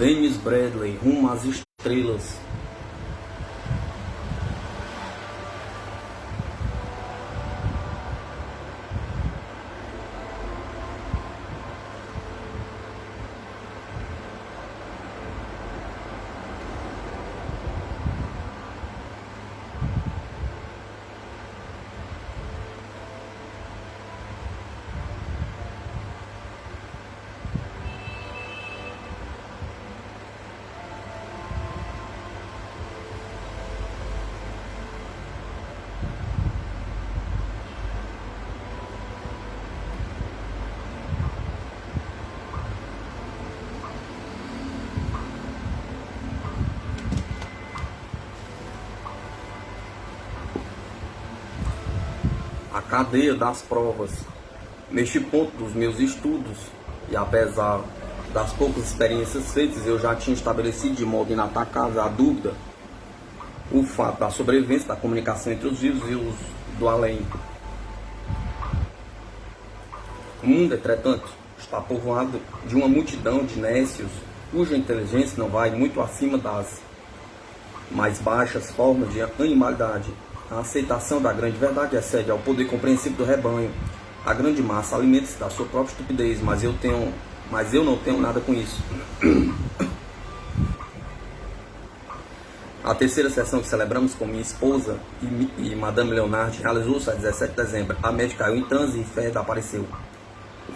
Dennis Bradley, Rumo às Estrelas. A cadeia das provas. Neste ponto dos meus estudos, e apesar das poucas experiências feitas, eu já tinha estabelecido de modo inatacável a dúvida, o fato da sobrevivência da comunicação entre os vivos e os do além. O mundo, entretanto, está povoado de uma multidão de nécios, cuja inteligência não vai muito acima das mais baixas formas de animalidade. A aceitação da grande verdade excede ao poder compreensível do rebanho. A grande massa alimenta-se da sua própria estupidez, mas eu não tenho nada com isso. A terceira sessão que celebramos com minha esposa e Madame Leonard realizou-se a 17 de dezembro. A médica caiu em transe e Feda apareceu.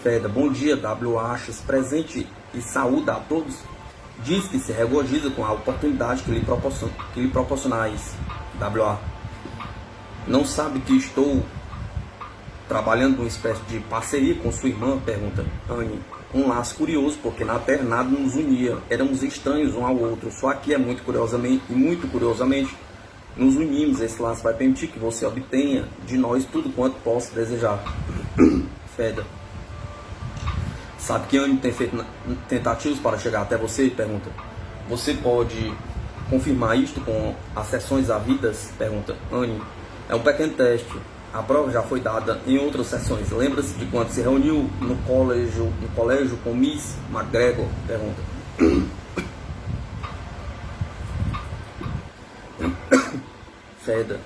Feda, bom dia, W. Achas, presente e saúda a todos. Diz que se regozija com a oportunidade que lhe proporcionais. W.A. Não sabe que estou trabalhando numa espécie de parceria com sua irmã? Pergunta Anne. Um laço curioso, porque na Terra nada nos unia. Éramos estranhos um ao outro. Só aqui é muito curiosamente, nos unimos. Esse laço vai permitir que você obtenha de nós tudo quanto possa desejar. Feda. Sabe que Anne tem feito tentativas para chegar até você? Pergunta. Você pode confirmar isto com as sessões havidas? Pergunta Anne. É um pequeno teste. A prova já foi dada em outras sessões. Lembra-se de quando se reuniu no colégio com Miss McGregor? Pergunta. Feda.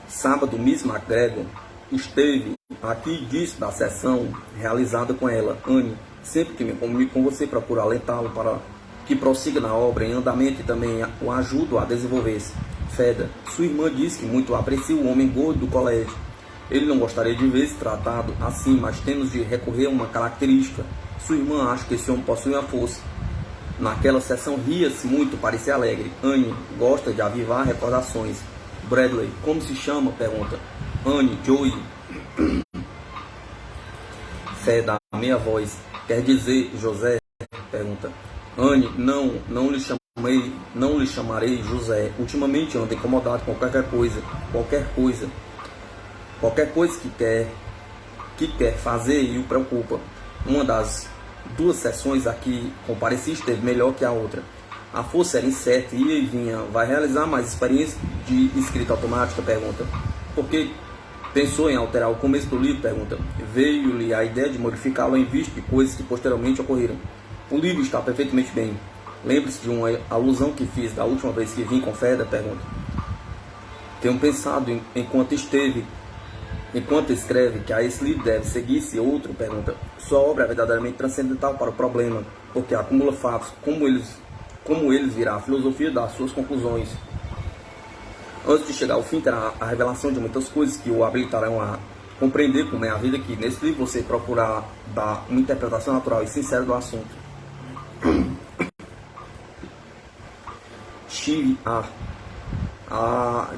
Sábado, Miss McGregor esteve aqui e disse da sessão realizada com ela. Anne, sempre que me comunico com você, procuro alentá-lo para que prossiga na obra em andamento e também o ajudo a desenvolver-se. Feda, sua irmã disse que muito aprecia o homem gordo do colégio. Ele não gostaria de ver-se tratado assim, mas temos de recorrer a uma característica. Sua irmã acha que esse homem possui uma força. Naquela sessão ria-se muito, parecia alegre. Anne gosta de avivar recordações. Bradley, como se chama? Pergunta. Anne, Joey. Feda, a meia voz. Quer dizer, José? Pergunta. Anne, não lhe chamarei José. Ultimamente ando incomodado com qualquer coisa que quer fazer e o preocupa. Uma das duas sessões aqui compareci esteve melhor que a outra. A força era incerta, ia e vinha. Vai realizar mais experiência de escrita automática? Pergunta. Por que pensou em alterar o começo do livro? Pergunta. Veio-lhe a ideia de modificá-lo em vista de coisas que posteriormente ocorreram. O livro está perfeitamente bem. Lembre-se de uma alusão que fiz da última vez que vim com Feda? Pergunta. Tenho pensado enquanto escreve que a esse livro deve seguir-se outro? Pergunta. Sua obra é verdadeiramente transcendental para o problema, porque acumula fatos, como eles virá a filosofia das suas conclusões. Antes de chegar ao fim, terá a revelação de muitas coisas que o habilitarão a compreender como é a vida, que nesse livro você procurar dar uma interpretação natural e sincera do assunto. Steve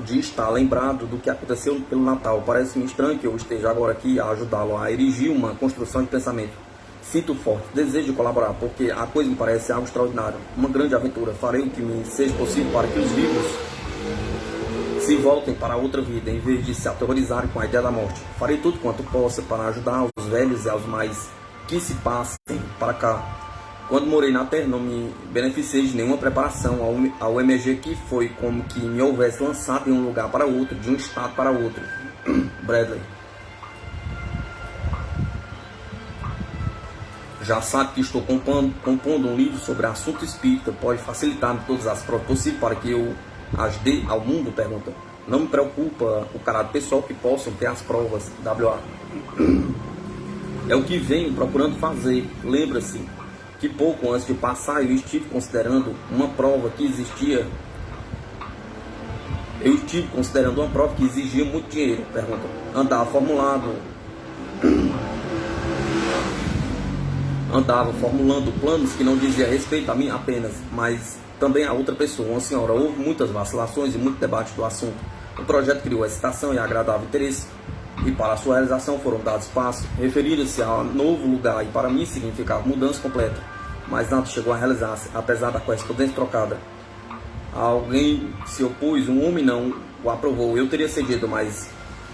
de estar lembrado do que aconteceu pelo Natal. Parece-me estranho que eu esteja agora aqui a ajudá-lo a erigir uma construção de pensamento. Sinto forte desejo de colaborar, porque a coisa me parece algo extraordinário, uma grande aventura. Farei o que me seja possível para que os vivos se voltem para a outra vida, em vez de se aterrorizarem com a ideia da morte. Farei tudo quanto possa para ajudar os velhos e aos mais que se passem para cá. Quando morei na Terra, não me beneficiei de nenhuma preparação ao emergir, que foi como que me houvesse lançado de um lugar para outro, de um estado para outro. Bradley. Já sabe que estou compondo um livro sobre assunto espírita. Pode facilitar-me todas as provas possíveis para que eu as dê ao mundo? Pergunta. Não me preocupa o caráter pessoal que possam ter as provas. WA. É o que venho procurando fazer. Lembra-se que pouco antes de passar eu estive considerando uma prova que existia. Eu estive considerando uma prova que exigia muito dinheiro. Pergunta. Andava formulando planos que não diziam respeito a mim apenas, mas também a outra pessoa, uma senhora. Houve muitas vacilações e muito debate do assunto. O projeto criou excitação e agradável interesse, e para sua realização foram dados passos. Referiram-se a novo lugar e para mim significava mudança completa, mas nada chegou a realizar-se, apesar da correspondência trocada. Alguém se opôs, um homem não o aprovou. Eu teria cedido, mas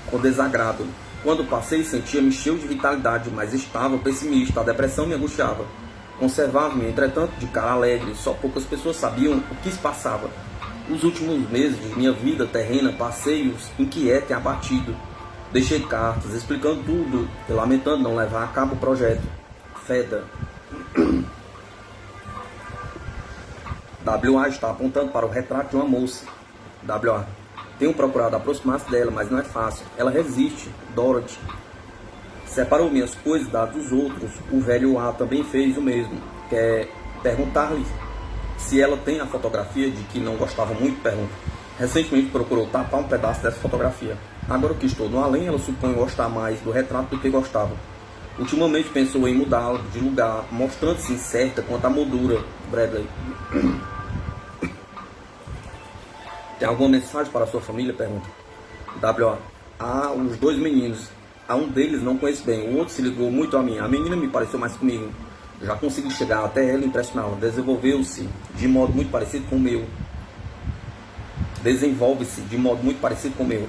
com desagrado. Quando passei, sentia-me cheio de vitalidade, mas estava pessimista. A depressão me angustiava. Conservava-me, entretanto, de cara alegre. Só poucas pessoas sabiam o que se passava. Os últimos meses de minha vida terrena passei-os inquieto e abatido. Deixei cartas explicando tudo e lamentando não levar a cabo o projeto. Feda. WA está apontando para o retrato de uma moça. WA. Tenho procurado aproximar-se dela, mas não é fácil. Ela resiste. Dorothy. Separou minhas coisas das dos outros. O velho A também fez o mesmo. Quer perguntar-lhe se ela tem a fotografia de que não gostava muito? Pergunta. Recentemente procurou tapar um pedaço dessa fotografia. Agora que estou no além, ela supõe gostar mais do retrato do que gostava. Ultimamente pensou em mudá-lo de lugar, mostrando-se incerta quanto à moldura. Bradley. Tem alguma mensagem para a sua família? Pergunta. WA. Há os dois meninos. A um deles não conheço bem, o outro se ligou muito a mim. A menina me pareceu mais comigo. Já consegui chegar até ela e impressioná-la. Desenvolve-se de modo muito parecido com o meu.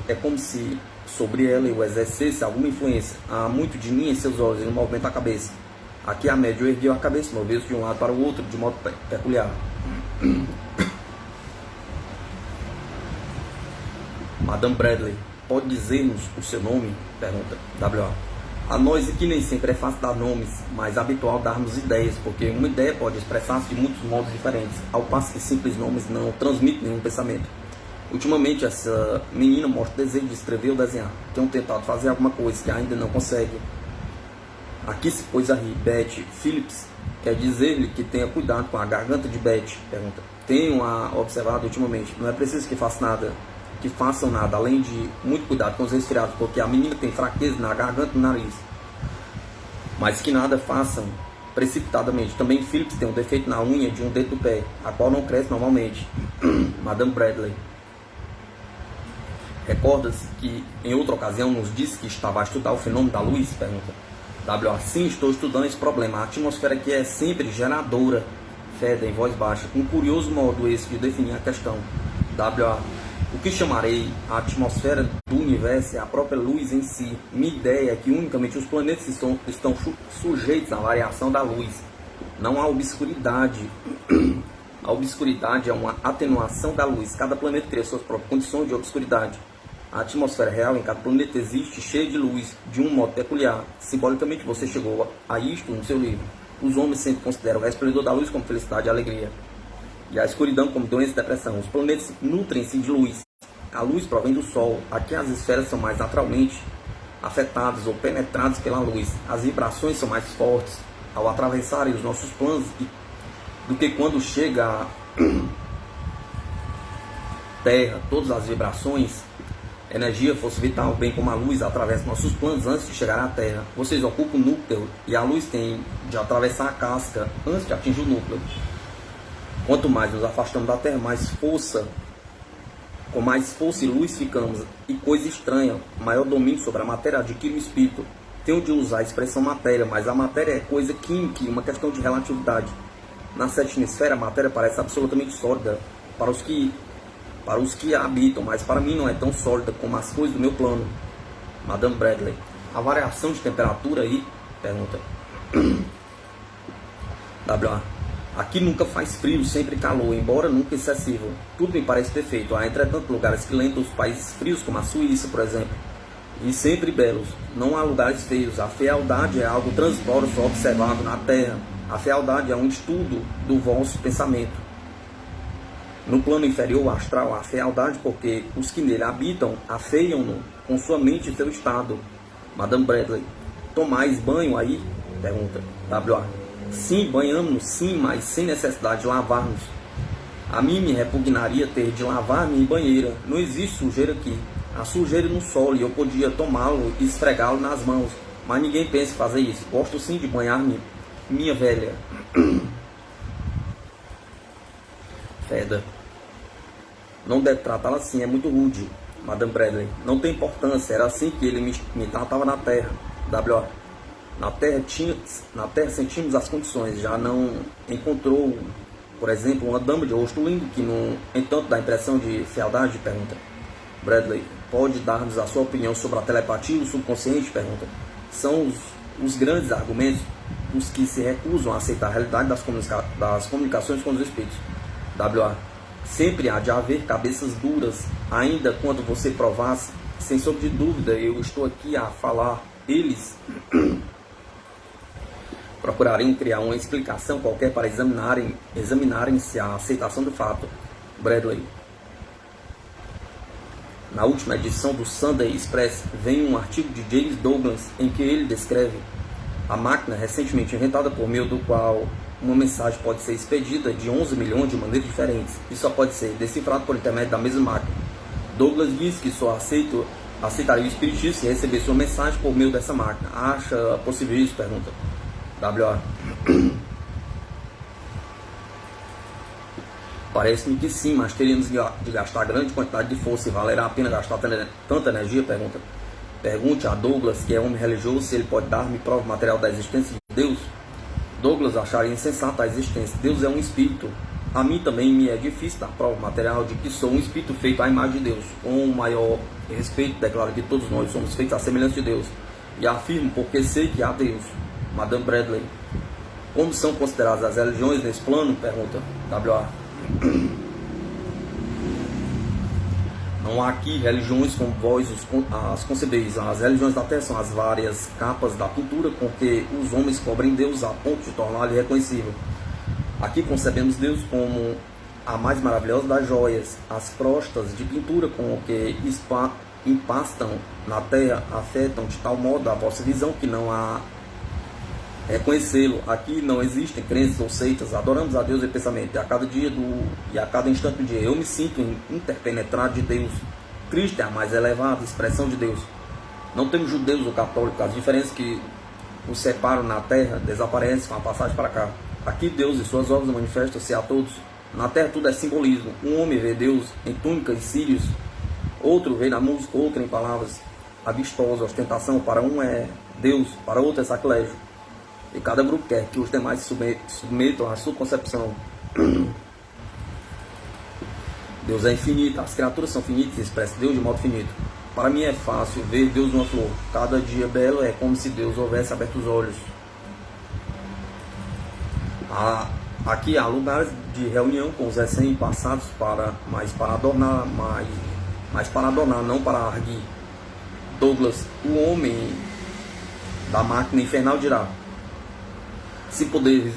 É como se sobre ela eu exercesse alguma influência. Há muito de mim em seus olhos. Ele movimenta a cabeça. Aqui a média ergueu a cabeça, moveu-se de um lado para o outro de modo peculiar. Madame Bradley, pode dizer-nos o seu nome? Pergunta. WA. A nós aqui nem sempre é fácil dar nomes, mas é habitual darmos ideias, porque uma ideia pode expressar-se de muitos modos diferentes, ao passo que simples nomes não transmitem nenhum pensamento. Ultimamente essa menina mostra desejo de escrever ou desenhar. Tenho tentado fazer alguma coisa que ainda não consegue. Aqui se pôs a rir. Betty Phillips quer dizer-lhe que tenha cuidado com a garganta de Betty? Pergunta. Tenho observado ultimamente. Não é preciso que façam nada, além de muito cuidado com os resfriados, porque a menina tem fraqueza na garganta e no nariz. Mas que nada façam precipitadamente. Também Phillips tem um defeito na unha de um dedo do pé, a qual não cresce normalmente. Madame Bradley. Recorda-se que em outra ocasião nos disse que estava a estudar o fenômeno da luz? Pergunta. WA. Sim, estou estudando esse problema. A atmosfera aqui é sempre geradora. Feda em voz baixa. Um curioso modo esse de definir a questão. WA. O que chamarei a atmosfera do universo é a própria luz em si. Minha ideia é que unicamente os planetas estão sujeitos à variação da luz. Não há obscuridade. A obscuridade é uma atenuação da luz. Cada planeta cria suas próprias condições de obscuridade. A atmosfera real em cada planeta existe cheia de luz, de um modo peculiar. Simbolicamente você chegou a isto no seu livro. Os homens sempre consideram o esplendor da luz como felicidade e alegria, e a escuridão como doença e depressão. Os planetas nutrem-se de luz. A luz provém do Sol. Aqui as esferas são mais naturalmente afetadas ou penetradas pela luz. As vibrações são mais fortes ao atravessarem os nossos planos do que quando chega à Terra. Todas as vibrações, energia, força vital, bem como a luz, atravessa nossos planos antes de chegar à Terra. Vocês ocupam o núcleo e a luz tem de atravessar a casca antes de atingir o núcleo. Quanto mais nos afastamos da Terra, com mais força e luz ficamos. E coisa estranha, maior domínio sobre a matéria adquire o espírito. Tenho de usar a expressão matéria, mas a matéria é coisa química, uma questão de relatividade. Na sétima esfera, a matéria parece absolutamente sólida para os que a habitam, mas para mim não é tão sólida como as coisas do meu plano. Madame Bradley. A variação de temperatura aí? Pergunta. WA. Aqui nunca faz frio, sempre calor, embora nunca excessivo. Tudo me parece perfeito. Há, entretanto, lugares que lembram os países frios, como a Suíça, por exemplo. e sempre belos. Não há lugares feios. A fealdade é algo transboro só observado na terra. A fealdade é um estudo do vosso pensamento. No plano inferior astral, a fealdade, porque os que nele habitam afeiam-no com sua mente e seu estado. Madame Bradley, tomais banho aí? Pergunta W.A. Sim, banhamos-nos, sim, mas sem necessidade de lavar-nos. A mim me repugnaria ter de lavar minha banheira. Não existe sujeira aqui. A sujeira no solo e eu podia tomá-lo e esfregá-lo nas mãos. Mas ninguém pensa em fazer isso. Gosto sim de banhar-me, minha velha. Feda. Não deve tratá-la assim, é muito rude. Madame Bradley. Não tem importância, era assim que ele me tratava na terra. W.A. Na terra sentimos as condições. Já não encontrou, por exemplo, uma dama de rosto lindo que, no entanto, dá a impressão de fealdade? Pergunta. Bradley. Pode dar-nos a sua opinião sobre a telepatia e o subconsciente? Pergunta. São os grandes argumentos dos que se recusam a aceitar a realidade das comunicações com os espíritos. W.A. Sempre há de haver cabeças duras, ainda quando você provasse, sem sombra de dúvida, eu estou aqui a falar, eles procurariam criar uma explicação qualquer para examinarem-se a aceitação do fato. Bradley. Na última edição do Sunday Express vem um artigo de James Douglas em que ele descreve a máquina recentemente inventada por meio do qual uma mensagem pode ser expedida de 11 milhões de maneiras diferentes e só pode ser decifrado por intermédio da mesma máquina. Douglas diz que só aceitaria o espiritismo se receber sua mensagem por meio dessa máquina. Acha possível isso? Pergunta. W.A. Parece-me que sim, mas teríamos de gastar grande quantidade de força e valerá a pena gastar tanta energia? Pergunta. Pergunte a Douglas, que é homem religioso, se ele pode dar-me prova material da existência de Deus. Douglas acharia insensata a existência. Deus é um espírito. A mim também me é difícil dar prova material de que sou um espírito feito à imagem de Deus. Com o maior respeito, declaro que todos nós somos feitos à semelhança de Deus. E afirmo porque sei que há Deus. Madame Bradley. Como são consideradas as religiões nesse plano? Pergunta W.A. Não há aqui religiões como vós as concebeis. As religiões da terra são as várias capas da pintura com que os homens cobrem Deus a ponto de torná-lo irreconhecível. Aqui concebemos Deus como a mais maravilhosa das joias. As crostas de pintura com que empastam na terra afetam de tal modo a vossa visão que não há reconhecê-lo. Aqui não existem crenças ou seitas. Adoramos a Deus em pensamento. E a cada dia e a cada instante do dia eu me sinto interpenetrado de Deus. Cristo é a mais elevada expressão de Deus. Não temos judeus ou católicos. As diferenças que os separam na terra desaparecem com a passagem para cá. Aqui Deus e suas obras manifestam-se a todos. Na terra tudo é simbolismo. Um homem vê Deus em túnicas e cílios, outro vê na música, outro em palavras a vistosa ostentação. Para um é Deus, para outro é sacrilégio. E cada grupo quer que os demais se submetam à sua concepção. Deus é infinito, as criaturas são finitas e expressam Deus de modo finito. Para mim é fácil ver Deus numa flor. Cada dia belo é como se Deus houvesse aberto os olhos. Aqui há lugares de reunião com os recém-passados mas para adornar, não para arguir. Douglas, o homem da máquina infernal dirá: Se podeis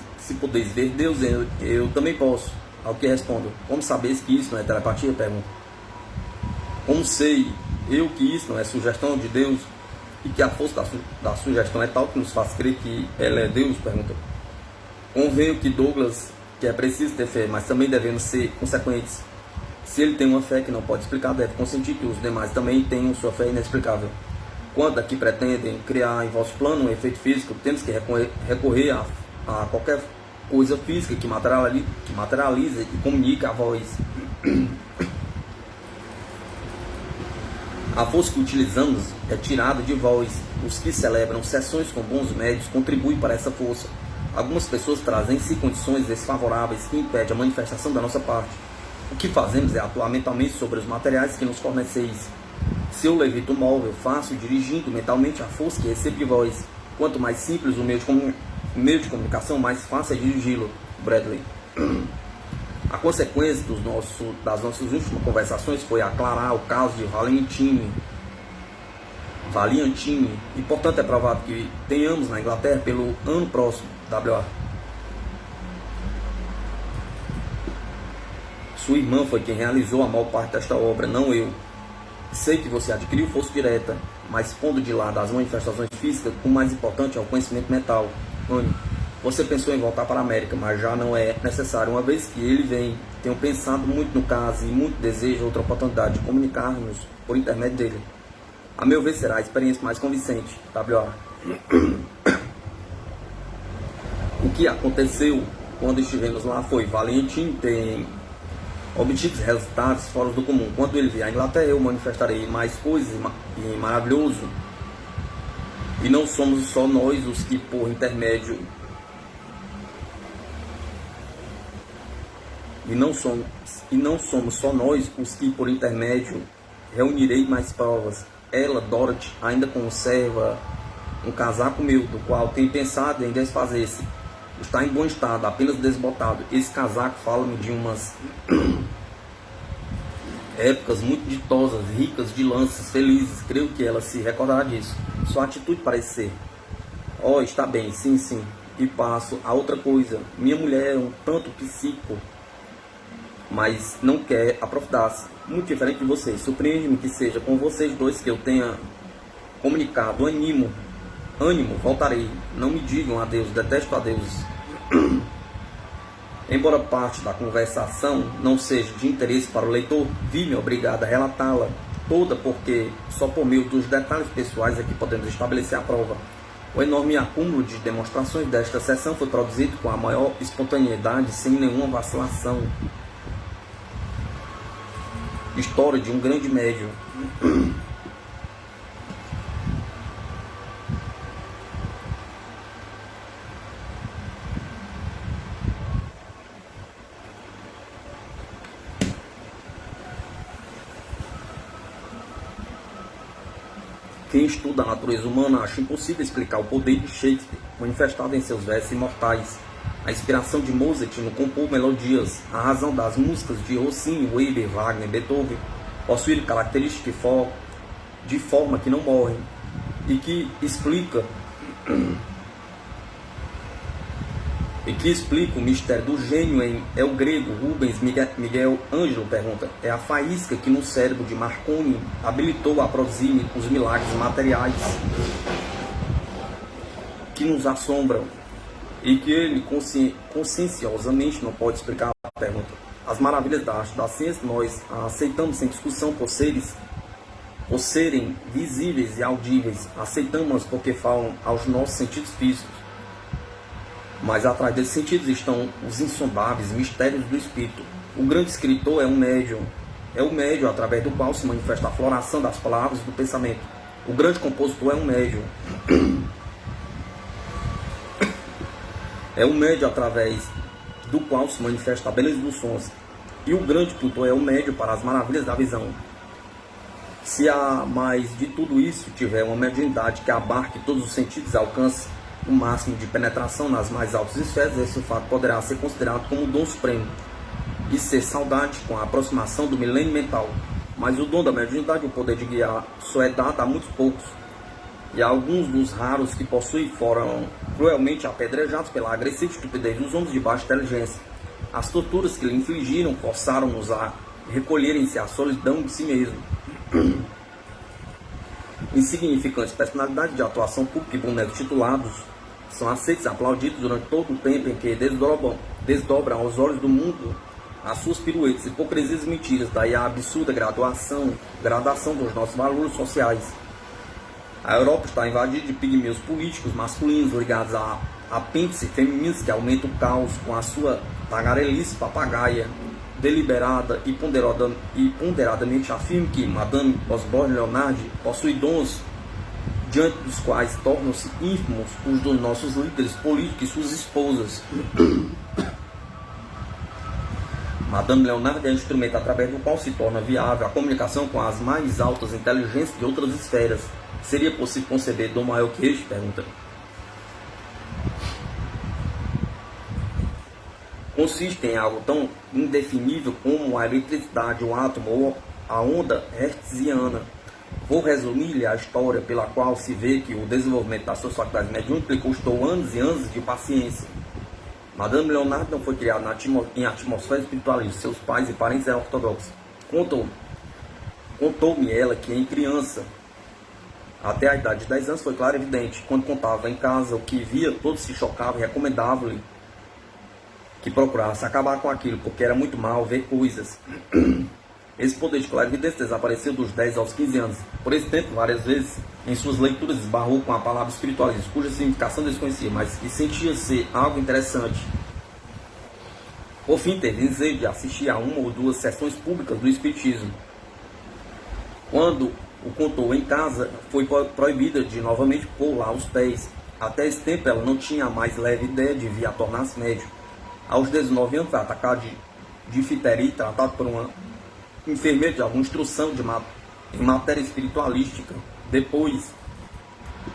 ver Deus, eu também posso. Ao que respondo: como sabeis que isso não é telepatia? Pergunta. Como sei eu que isso não é sugestão de Deus e que a força da sugestão é tal que nos faz crer que ela é Deus? Pergunta. Convenho que Douglas, que é preciso ter fé, mas também devemos ser consequentes. Se ele tem uma fé que não pode explicar, deve consentir que os demais também tenham sua fé inexplicável. Quando aqui pretendem criar em vosso plano um efeito físico, temos que recorrer a qualquer coisa física que materializa e comunica a voz. A força que utilizamos é tirada de vós. Os que celebram sessões com bons médios contribuem para essa força. Algumas pessoas trazem em si condições desfavoráveis que impedem a manifestação da nossa parte. O que fazemos é atuar mentalmente sobre os materiais que nos forneceis. Se eu levito o móvel, faço dirigindo mentalmente a força que recebo de vós. Quanto mais simples o meio de comunicação, mais fácil é dirigi-lo. Bradley. A consequência das nossas últimas conversações foi aclarar o caso de Valentine. Valiantine, e portanto é provado que tenhamos na Inglaterra pelo ano próximo, WA. Sua irmã foi quem realizou a maior parte desta obra, não eu. Sei que você adquiriu força direta, mas pondo de lado as manifestações físicas, o mais importante é o conhecimento mental. Anne, você pensou em voltar para a América, mas já não é necessário. Uma vez que ele vem, tenho pensado muito no caso e muito desejo outra oportunidade de comunicar-nos por intermédio dele. A meu ver, será a experiência mais convincente. WA. O que aconteceu quando estivemos lá foi Valentim tem obtido resultados fora do comum. Quando ele vier à Inglaterra, eu manifestarei mais coisas e maravilhoso. E não somos só nós os que por intermédio E não somos só nós os que por intermédio reunirei mais provas. Ela, Dorothy, ainda conserva um casaco meu, do qual tenho pensado em desfazer-se. Está em bom estado, apenas desbotado. Esse casaco fala-me de umas épocas muito ditosas, ricas de lanças, felizes. Creio que ela se recordará disso. Sua atitude parece ser: oh, está bem, sim, sim. E passo a outra coisa. Minha mulher é um tanto psíquico, mas não quer aprofundar-se. Muito diferente de vocês. Surpreende-me que seja com vocês dois que eu tenha comunicado. Ânimo, voltarei. Não me digam adeus, detesto adeus. Embora parte da conversação não seja de interesse para o leitor, vi-me obrigado a relatá-la toda, porque só por meio dos detalhes pessoais é que podemos estabelecer a prova. O enorme acúmulo de demonstrações desta sessão foi produzido com a maior espontaneidade, sem nenhuma vacilação. História de um grande médium. Quem estuda a natureza humana acha impossível explicar o poder de Shakespeare, manifestado em seus versos imortais, a inspiração de Mozart no compor melodias, a razão das músicas de Rossini, Weber, Wagner, Beethoven, possuir características de forma que não morrem, e que explica o mistério do gênio é o grego. Rubens Miguel Ângelo pergunta: é a faísca que no cérebro de Marconi habilitou a produzir os milagres materiais que nos assombram e que ele conscienciosamente não pode explicar? Pergunta: as maravilhas da arte da ciência nós aceitamos sem discussão por serem visíveis e audíveis, aceitamos porque falam aos nossos sentidos físicos. Mas atrás desses sentidos estão os insondáveis mistérios do espírito. O grande escritor é um médium. É o médium através do qual se manifesta a floração das palavras e do pensamento. O grande compositor é um médium. É o médium através do qual se manifesta a beleza dos sons. E o grande pintor é o médium para as maravilhas da visão. Se a mais de tudo isso tiver uma mediunidade que abarque todos os sentidos e alcance o máximo de penetração nas mais altas esferas, esse fato poderá ser considerado como dom supremo e ser saudade com a aproximação do milênio mental. Mas o dom da mediunidade, o poder de guiar, só é dado a muitos poucos, e alguns dos raros que possuem foram cruelmente apedrejados pela agressiva estupidez dos homens de baixa inteligência. As torturas que lhe infligiram forçaram-nos a recolherem-se à solidão de si mesmo. Insignificantes personalidades de atuação pública e bonecos titulados são aceitos e aplaudidos durante todo o tempo em que desdobram aos olhos do mundo as suas piruetas, hipocrisias e mentiras. Daí a absurda gradação dos nossos valores sociais. A Europa está invadida de pigmeus políticos masculinos ligados a apêndices femininos que aumentam o caos com a sua tagarelice papagaia, deliberada e ponderadamente afirma que Madame Osborne Leonard possui dons diante dos quais tornam-se ínfimos os dos nossos líderes políticos e suas esposas. Madame Leonard é um instrumento através do qual se torna viável a comunicação com as mais altas inteligências de outras esferas. Seria possível conceber dom maior que este? Pergunta. Consiste em algo tão indefinível como a eletricidade, o átomo ou a onda hertziana. Vou resumir-lhe a história pela qual se vê que o desenvolvimento das suas faculdades mediúnicas lhe custou anos e anos de paciência. Madame Leonardo não foi criada em atmosfera espiritualista. Seus pais e parentes eram ortodoxos. Contou-me ela que em criança, até a idade de 10 anos, foi claro e evidente. Quando contava em casa o que via, todos se chocavam e recomendavam-lhe que procurasse acabar com aquilo, porque era muito mal ver coisas. Esse poder de clarividência desapareceu dos 10 aos 15 anos. Por esse tempo, várias vezes, em suas leituras, esbarrou com a palavra espiritualismo, cuja significação desconhecia, mas que sentia ser algo interessante. Por fim, teve desejo de assistir a uma ou duas sessões públicas do espiritismo. Quando o contou em casa, foi proibida de novamente pôr lá os pés. Até esse tempo, ela não tinha a mais leve ideia de vir a tornar-se médium. Aos 19 anos, foi atacada de difteria, tratado por uma enfermeira de alguma instrução em matéria espiritualística. Depois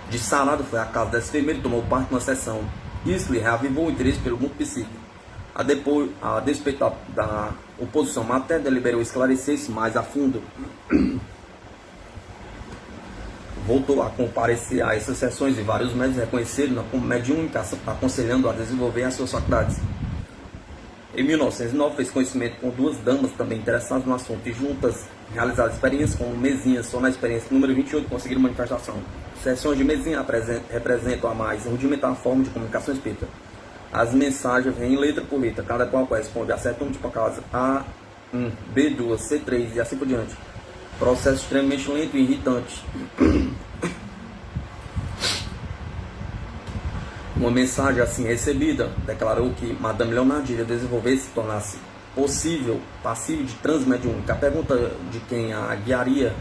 de sarado, foi à casa dessa enfermeira e tomou parte numa sessão. Isso lhe reavivou o interesse pelo mundo psíquico. A despeito da oposição materna, deliberou esclarecer-se mais a fundo. Voltou a comparecer a essas sessões e vários médicos reconheceram-na como mediúnica, aconselhando a desenvolver as suas faculdades. Em 1909, fez conhecimento com duas damas também interessadas no assunto e juntas realizaram experiências como mesinhas. Só na experiência número 28 conseguiram manifestação. Sessões de mesinha representam a mais rudimentar forma de comunicação espírita. As mensagens vêm letra por letra, cada qual corresponde a certo número de palavras, A1, B2, C3 e assim por diante. Processo extremamente lento e irritante. Uma mensagem assim recebida declarou que Madame Leonardo iria desenvolver se tornasse passível de transe mediúnico. A pergunta de quem a guiaria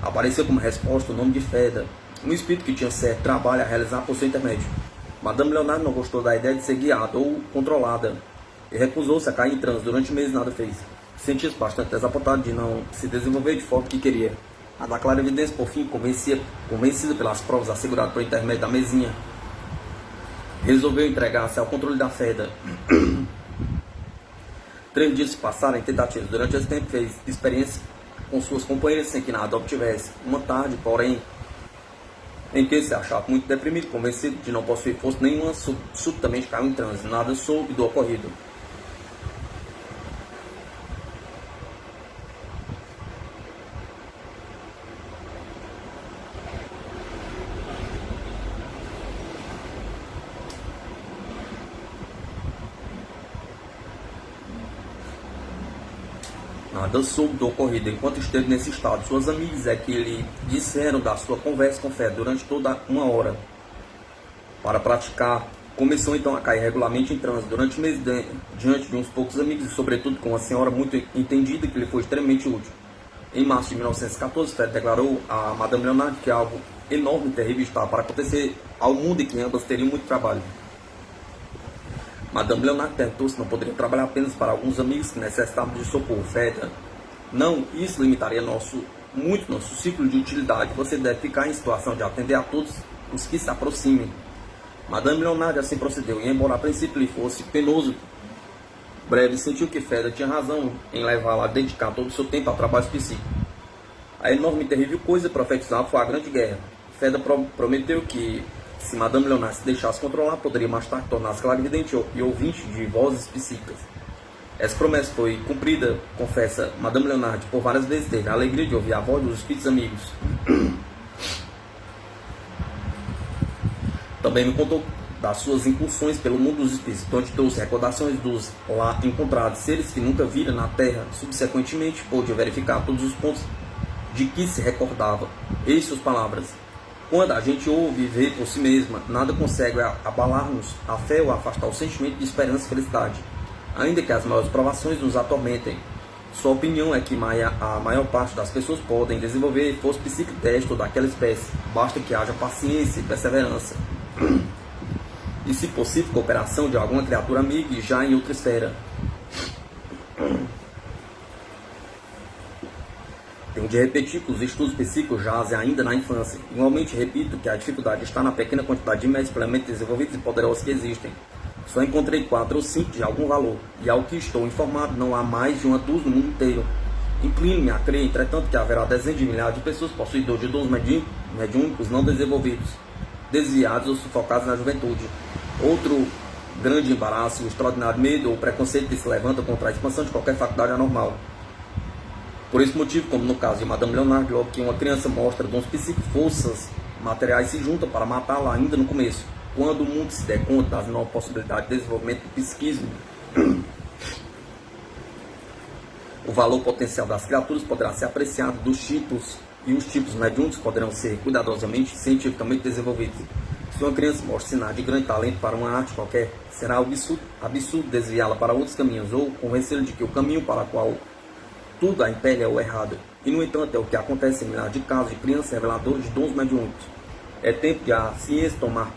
apareceu como resposta o nome de Feda, um espírito que tinha certo trabalho a realizar por seu intermédio. Madame Leonardo não gostou da ideia de ser guiada ou controlada e recusou-se a cair em transe. Durante meses nada fez. Sentia-se bastante desapontado de não se desenvolver de forma que queria. A da clarividência, por fim, convencida pelas provas asseguradas por intermédio da mesinha, resolveu entregar-se ao controle da Feda. 3 dias se passaram em tentativas. Durante esse tempo fez experiência com suas companheiras sem que nada obtivesse. Uma tarde, porém, em que se achava muito deprimido, convencido de não possuir força nenhuma, subitamente caiu em transe. Nada soube do ocorrido. Nada soube do ocorrido enquanto esteve nesse estado. Suas amigas é que lhe disseram da sua conversa com Fé durante toda uma hora. Para praticar, começou então a cair regularmente em transe. Durante o mês, diante de uns poucos amigos e sobretudo com uma senhora muito entendida que lhe foi extremamente útil. Em março de 1914, Fé declarou a Madame Leonardo que algo enorme e terrível estava para acontecer ao mundo e que ambas teriam muito trabalho. Madame Leonardo perguntou se não poderia trabalhar apenas para alguns amigos que necessitavam de socorro. Feda: não, isso limitaria muito nosso ciclo de utilidade. Você deve ficar em situação de atender a todos os que se aproximem. Madame Leonardo assim procedeu, e embora a princípio lhe fosse penoso, breve sentiu que Feda tinha razão em levá-la a dedicar todo o seu tempo a trabalho específico. A enorme e terrível coisa profetizada foi a Grande Guerra. Feda prometeu que, se Madame Leonardo se deixasse controlar, poderia mais tarde tornar-se clarividente e ouvinte de vozes psíquicas. Essa promessa foi cumprida, confessa Madame Leonardo, por várias vezes teve a alegria de ouvir a voz dos espíritos amigos. Também me contou das suas incursões pelo mundo dos espíritos, onde trouxe recordações dos lá encontrados seres que nunca vira na Terra. Subsequentemente, pôde verificar todos os pontos de que se recordava. Eis suas palavras: quando a gente ouve e vê por si mesma, nada consegue abalar-nos a fé ou afastar o sentimento de esperança e felicidade, ainda que as maiores provações nos atormentem. Sua opinião é que a maior parte das pessoas podem desenvolver força psíquica desta ou daquela espécie, basta que haja paciência e perseverança. E, se possível, cooperação de alguma criatura amiga e já em outra esfera. Tenho de repetir que os estudos psíquicos jazem ainda na infância. Igualmente repito que a dificuldade está na pequena quantidade de métodos plenamente desenvolvidos e poderosos que existem. Só encontrei 4 ou 5 de algum valor, e ao que estou informado não há mais de uma dúzia no mundo inteiro. Inclino-me a crer, entretanto, que haverá dezenas de milhares de pessoas possuidoras de dons mediúnicos não desenvolvidos, desviados ou sufocados na juventude. Outro grande embaraço, o extraordinário medo ou preconceito que se levanta contra a expansão de qualquer faculdade anormal. Por esse motivo, como no caso de Madame Leonard, logo que uma criança mostra dons psíquicos, forças materiais se juntam para matá-la ainda no começo. Quando o mundo se der conta das novas possibilidades de desenvolvimento do psiquismo, o valor potencial das criaturas poderá ser apreciado dos tipos, e os tipos mediúnicos poderão ser cuidadosamente e cientificamente desenvolvidos. Se uma criança mostra sinais de grande talento para uma arte qualquer, será absurdo desviá-la para outros caminhos ou convencê-la de que o caminho para o qual tudo a impele é o errado. E, no entanto, é o que acontece em milhares de casos de crianças reveladoras de dons mediúnicos. É tempo de a ciência tomar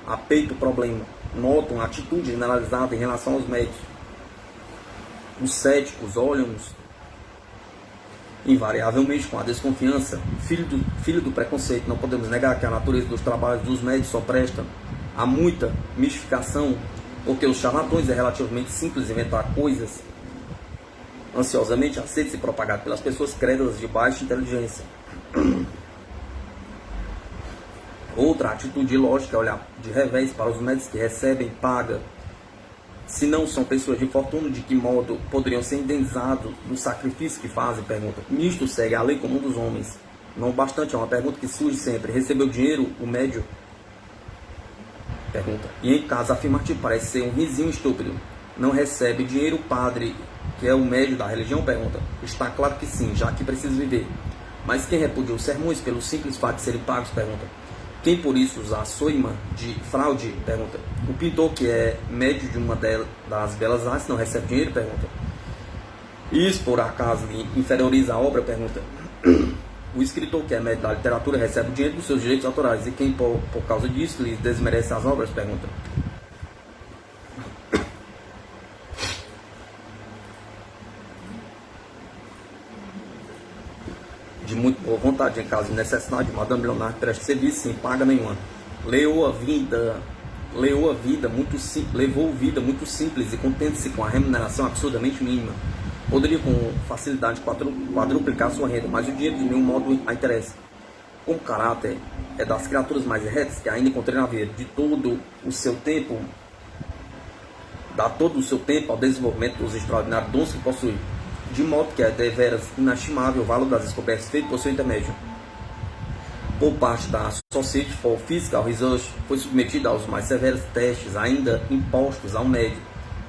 a peito o problema. Notam uma atitude generalizada em relação aos médicos. Os céticos olham-nos invariavelmente com a desconfiança, filho do preconceito. Não podemos negar que a natureza dos trabalhos dos médicos só presta a muita mistificação, porque os charlatões é relativamente simples inventar coisas ansiosamente aceitas e propagadas pelas pessoas crédulas de baixa inteligência. Outra atitude ilógica é olhar de revés para os médicos que recebem paga. Se não são pessoas de fortuna, de que modo poderiam ser indenizados no sacrifício que fazem? Pergunta. Nisto segue a lei comum dos homens. Não bastante, é uma pergunta que surge sempre. Recebeu dinheiro o médio? Pergunta. E em caso afirmativo, parece ser um risinho estúpido. Não recebe dinheiro o padre, que é o médio da religião? Pergunta. Está claro que sim, já que precisa viver. Mas quem repudia os sermões pelo simples fato de serem pagos? Pergunta. Quem por isso usa a soima de fraude? Pergunta. O pintor que é médio de uma das belas artes não recebe dinheiro? Pergunta. Isso por acaso lhe inferioriza a obra? Pergunta. O escritor que é médio da literatura recebe o dinheiro dos seus direitos autorais. E quem por causa disso lhe desmerece as obras? Pergunta. De muito boa vontade, em caso de necessidade, Madame Leonard presta serviço sem paga nenhuma. Levou vida muito simples e contente-se com a remuneração absurdamente mínima. Poderia com facilidade quadruplicar sua renda, mas o dinheiro de nenhum modo a interessa. Como o caráter é das criaturas mais retas que ainda encontrei na vida, dá todo o seu tempo ao desenvolvimento dos extraordinários dons que possui, de modo que é deveras inestimável o valor das descobertas feitas por seu intermédio. Por parte da Society for Physical Research, foi submetida aos mais severos testes ainda impostos ao médico.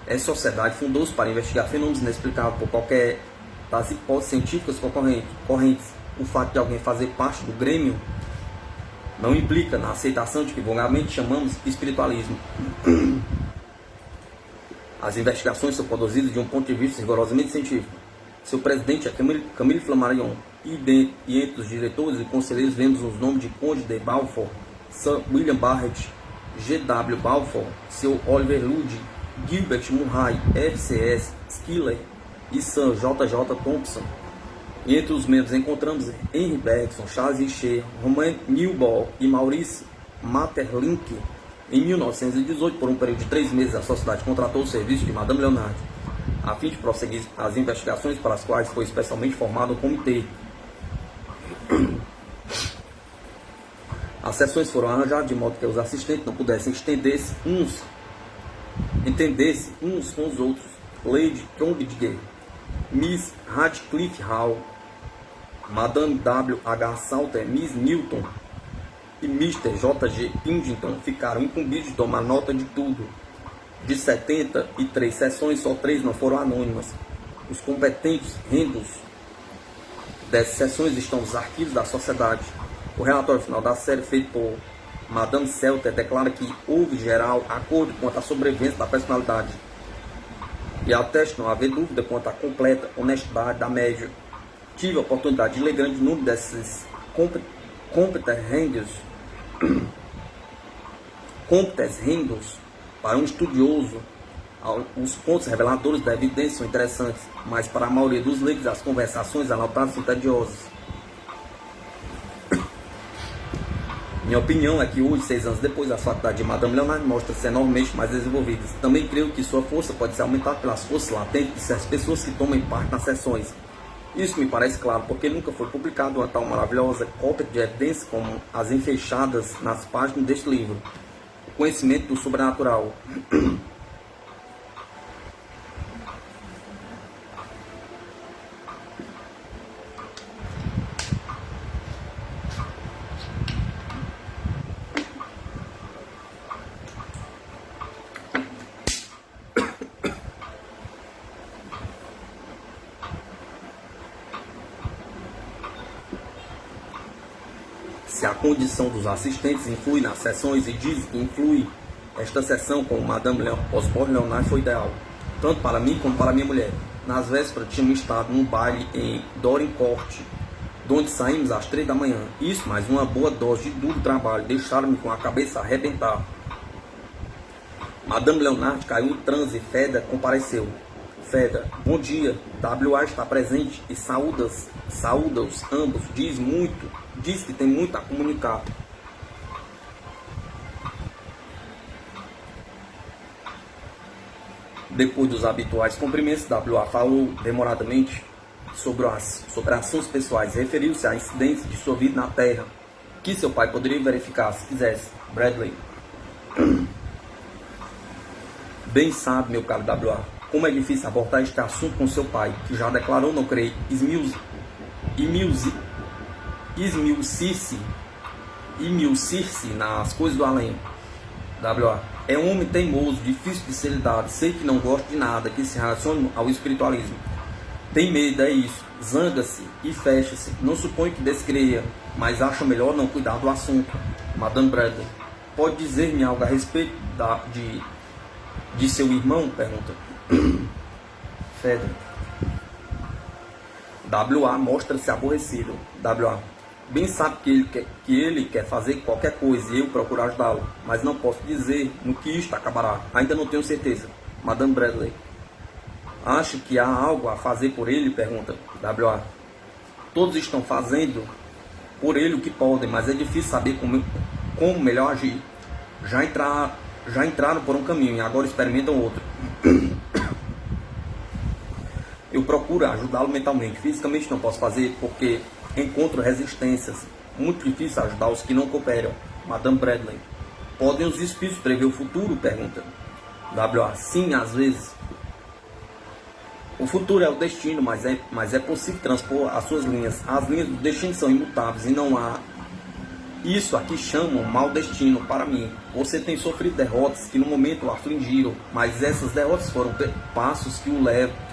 Essa sociedade fundou-se para investigar fenômenos inexplicáveis por qualquer das hipóteses científicas correntes. O fato de alguém fazer parte do grêmio não implica na aceitação de que vulgarmente chamamos espiritualismo. As investigações são conduzidas de um ponto de vista rigorosamente científico. Seu presidente é Camille Flammarion, e entre os diretores e conselheiros vemos os nomes de Conde de Balfour, Sir William Barrett, G.W. Balfour, Sir Oliver Lodge, Gilbert Murray, F.C.S. Schiller e Sir J.J. Thompson. E entre os membros encontramos Henry Bergson, Charles Richer, Romain Newbold e Maurice Maeterlinck. Em 1918, por um período de 3 meses, a sociedade contratou o serviço de Madame Leonard, a fim de prosseguir as investigações para as quais foi especialmente formado um comitê. As sessões foram arranjadas de modo que os assistentes não pudessem entender-se uns com os outros. Lady Trongdier, Miss Radcliffe Hall, Madame W.H. Salter, Miss Newton e Mr. J.G. Pingington ficaram incumbidos de tomar nota de tudo. De 73 sessões, só 3 não foram anônimas. Os competentes rendos dessas sessões estão nos arquivos da sociedade. O relatório final da série, feito por Madame Selter, declara que houve geral acordo quanto à sobrevivência da personalidade e atesta não haver dúvida quanto à completa honestidade da média. Tive a oportunidade de ler grande número desses competentes rendos. Para um estudioso, os pontos reveladores da evidência são interessantes, mas para a maioria dos leigos as conversações anotadas são tediosas. Minha opinião é que hoje, 6 anos depois, a faculdade de Madame Leonard mostra-se enormemente mais desenvolvidas. Também creio que sua força pode ser aumentada pelas forças latentes de certas pessoas que tomam parte nas sessões. Isso me parece claro, porque nunca foi publicado uma tal maravilhosa cópia de evidência como as enfechadas nas páginas deste livro. O conhecimento do sobrenatural. Se a condição dos assistentes influi nas sessões e diz que influi, esta sessão com Madame Osborne Leonard foi ideal, tanto para mim como para minha mulher. Nas vésperas tínhamos estado num baile em Dorincourt, de onde saímos às 3 da manhã. Isso, mais uma boa dose de duro trabalho, deixaram-me com a cabeça a arrebentar. Madame Leonard caiu em transe e Feda compareceu. Feda, bom dia, W.A. está presente e saúda-os ambos, diz que tem muito a comunicar. Depois dos habituais cumprimentos, W.A. falou demoradamente sobre assuntos pessoais, referiu-se a incidentes de sua vida na Terra, que seu pai poderia verificar se quisesse. Bradley. Bem sabe, meu caro W.A., como é difícil abordar este assunto com seu pai, que já declarou não crer esmiuçir-se nas coisas do além. W.A. É um homem teimoso, difícil de ser lidado, sei que não gosta de nada que se relacione ao espiritualismo. Tem medo, é isso, zanga-se e fecha-se, não suponho que descreia, mas acha melhor não cuidar do assunto. Madame Bradley, pode dizer-me algo a respeito de seu irmão? Pergunta. Feda. W.A. mostra-se aborrecido. W.A. Bem sabe que ele quer fazer qualquer coisa e eu procuro ajudá-lo, mas não posso dizer no que isto acabará. Ainda não tenho certeza. Madame Bradley. Acha que há algo a fazer por ele? Pergunta. W.A. Todos estão fazendo por ele o que podem, mas é difícil saber como melhor agir. Já entraram por um caminho e agora experimentam outro. Eu procuro ajudá-lo mentalmente. Fisicamente não posso fazer porque encontro resistências. Muito difícil ajudar os que não cooperam. Madame Bradley. Podem os espíritos prever o futuro? Pergunta. W.A. Sim, às vezes. O futuro é o destino, mas é possível transpor as suas linhas. As linhas do destino são imutáveis e não há. Isso aqui chamam mau destino para mim. Você tem sofrido derrotas que no momento o afligiram, mas essas derrotas foram passos que o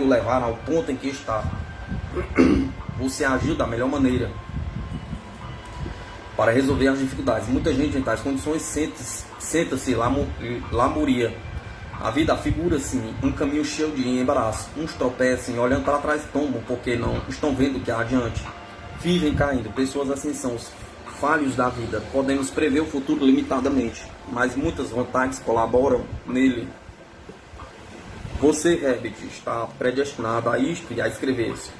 levaram ao ponto em que está. Você agiu da melhor maneira para resolver as dificuldades. Muita gente em tais condições senta-se lamuria. A vida afigura-se um caminho cheio de embaraço. Uns tropeçam e olhando para trás tombam porque não estão vendo o que há adiante. Vivem caindo. Pessoas assim são os falhos da vida. Podemos prever o futuro limitadamente, mas muitas vontades colaboram nele. Você, Herbert, está predestinado a isto e a escrever-se.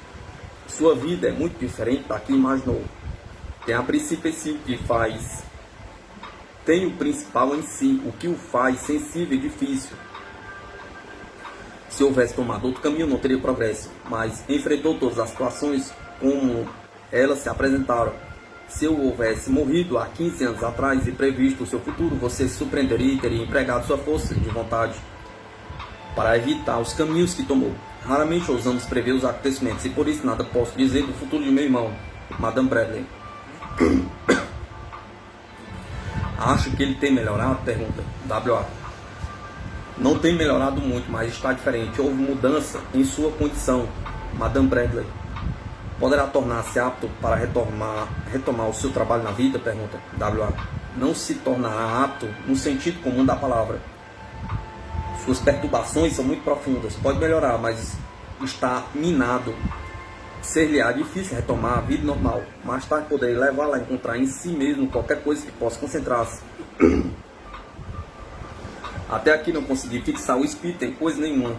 Sua vida é muito diferente da que imaginou. Tem a princípio que faz. Tem o principal em si, o que o faz sensível e difícil. Se houvesse tomado outro caminho, não teria progresso, mas enfrentou todas as situações como elas se apresentaram. Se eu houvesse morrido há 15 anos atrás e previsto o seu futuro, você se surpreenderia e teria empregado sua força de vontade para evitar os caminhos que tomou. Raramente ousamos prever os acontecimentos e por isso nada posso dizer do futuro de meu irmão. Madame Bradley. Acho que ele tem melhorado? Pergunta. W.A. Não tem melhorado muito, mas está diferente. Houve mudança em sua condição. Madame Bradley. Poderá tornar-se apto para retomar o seu trabalho na vida? Pergunta. W.A. Não se tornará apto no sentido comum da palavra. Suas perturbações são muito profundas. Pode melhorar, mas está minado. Ser-lhe-á difícil retomar a vida normal. Mais tarde poderei levá-la a encontrar em si mesmo qualquer coisa que possa concentrar-se. Até aqui não consegui fixar o espírito em coisa nenhuma.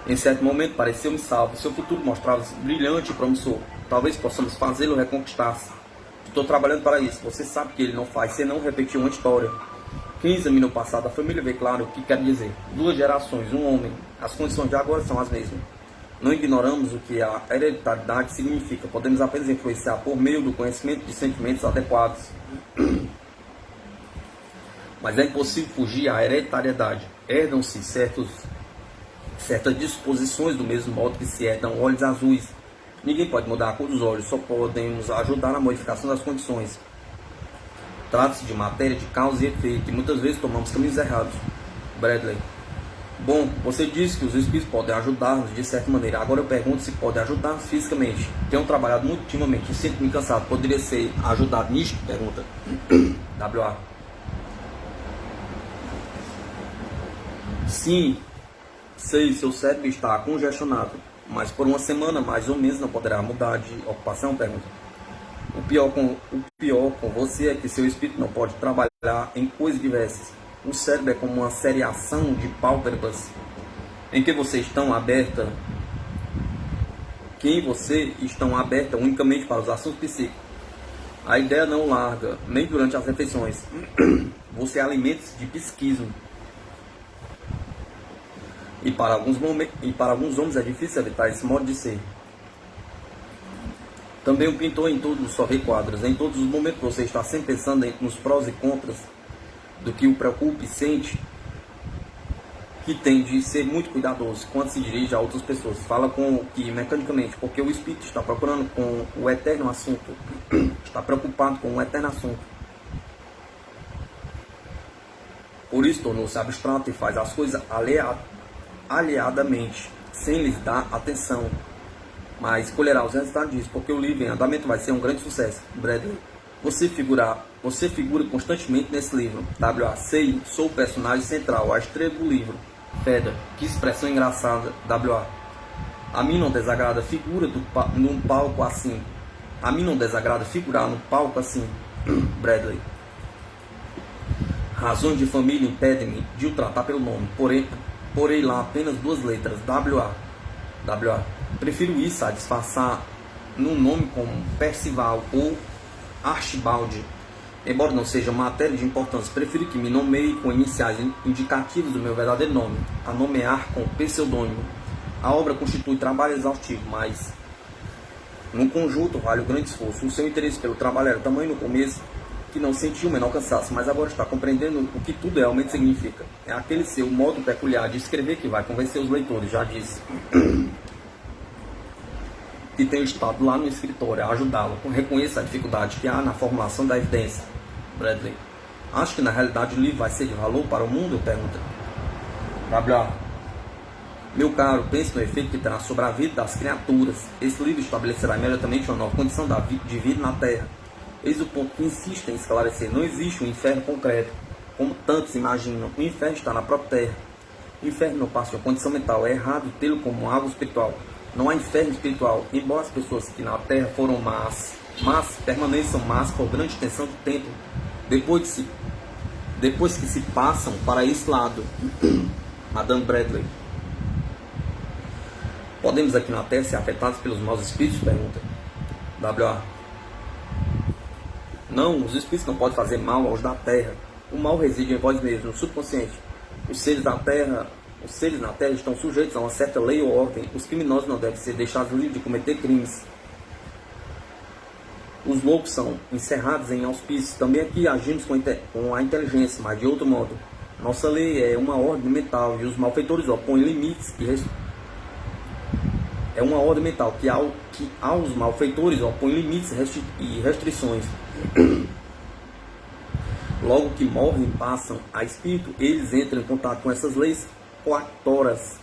Em certo momento pareceu-me salvo. Seu futuro mostrava-se brilhante e promissor. Talvez possamos fazê-lo reconquistar-se. Estou trabalhando para isso. Você sabe que ele não faz senão repetir uma história. 15 anos no passado, a família vê claro o que quer dizer. 2 gerações, um homem. As condições de agora são as mesmas. Não ignoramos o que a hereditariedade significa. Podemos apenas influenciar por meio do conhecimento de sentimentos adequados. Mas é impossível fugir à hereditariedade. Herdam-se certas disposições do mesmo modo que se herdam olhos azuis. Ninguém pode mudar a cor dos olhos, só podemos ajudar na modificação das condições. Trata-se de matéria de causa e efeito, e muitas vezes tomamos caminhos errados. Bradley. Bom, você disse que os espíritos podem ajudar-nos de certa maneira. Agora eu pergunto se podem ajudar-nos fisicamente. Tenho trabalhado muito ultimamente e sinto-me cansado. Poderia ser ajudado nisto? Pergunta. W.A. Sim, sei, seu cérebro está congestionado, mas por uma semana mais ou menos não poderá mudar de ocupação? Pergunta. O pior com você é que seu espírito não pode trabalhar em coisas diversas. O cérebro é como uma seriação de pálpebras em que você estão aberta unicamente para os assuntos psíquicos. A ideia não larga, nem durante as refeições. Você alimenta-se de psiquismo. E para alguns homens é difícil evitar esse modo de ser. Também o pintor em todos só vê quadros. Em todos os momentos você está sempre pensando nos prós e contras do que o preocupa e sente que tem de ser muito cuidadoso quando se dirige a outras pessoas. Fala com que mecanicamente, porque o espírito está procurando com o eterno assunto. Está preocupado com o eterno assunto. Por isso tornou-se abstrato e faz as coisas aliadamente, sem lhes dar atenção. Mas escolherá os resultados disso, porque o livro em andamento vai ser um grande sucesso. Bradley. Você figura constantemente nesse livro. W.A. Sei, sou o personagem central, a estrela do livro. Feda. Que expressão engraçada. W.A. A mim não desagrada num palco assim. A mim não desagrada figurar num palco assim. Bradley. Razões de família impedem-me de o tratar pelo nome. Porém lá apenas 2 letras. W.A. W.A. Prefiro isso a disfarçar num nome como Percival ou Archibald. Embora não seja matéria de importância, prefiro que me nomeie com iniciais indicativos do meu verdadeiro nome, a nomear com pseudônimo. A obra constitui trabalho exaustivo, mas no conjunto vale o grande esforço. O seu interesse pelo trabalho era tamanho no começo que não sentiu o menor cansaço, mas agora está compreendendo o que tudo realmente significa. É aquele seu modo peculiar de escrever que vai convencer os leitores, já disse. Que tenho estado lá no escritório a ajudá-lo. Reconheça a dificuldade que há na formulação da evidência. Bradley. Acho que na realidade o livro vai ser de valor para o mundo? Pergunta. W.A. Meu caro, pense no efeito que terá sobre a vida das criaturas. Esse livro estabelecerá imediatamente uma nova condição de vida na Terra. Eis o ponto que insiste em esclarecer. Não existe um inferno concreto, como tantos imaginam. O inferno está na própria Terra. O inferno não passa de uma condição mental. É errado tê-lo como algo espiritual. Não há inferno espiritual, embora as pessoas que na Terra foram más permaneçam más por grande extensão de tempo, depois que se passam para esse lado. Madame Bradley. Podemos aqui na Terra ser afetados pelos maus espíritos? Pergunta. W.A. Não, os espíritos não podem fazer mal aos da Terra. O mal reside em vós mesmos, no subconsciente. Os seres na Terra estão sujeitos a uma certa lei ou ordem. Os criminosos não devem ser deixados livres de cometer crimes. Os loucos são encerrados em auspícios. Também aqui agimos com a inteligência, mas de outro modo. Nossa lei é uma ordem mental e os malfeitores opõem limites é uma ordem mental que aos malfeitores opõe limites e restrições. Logo que morrem e passam a espírito, eles entram em contato com essas leis coactoras.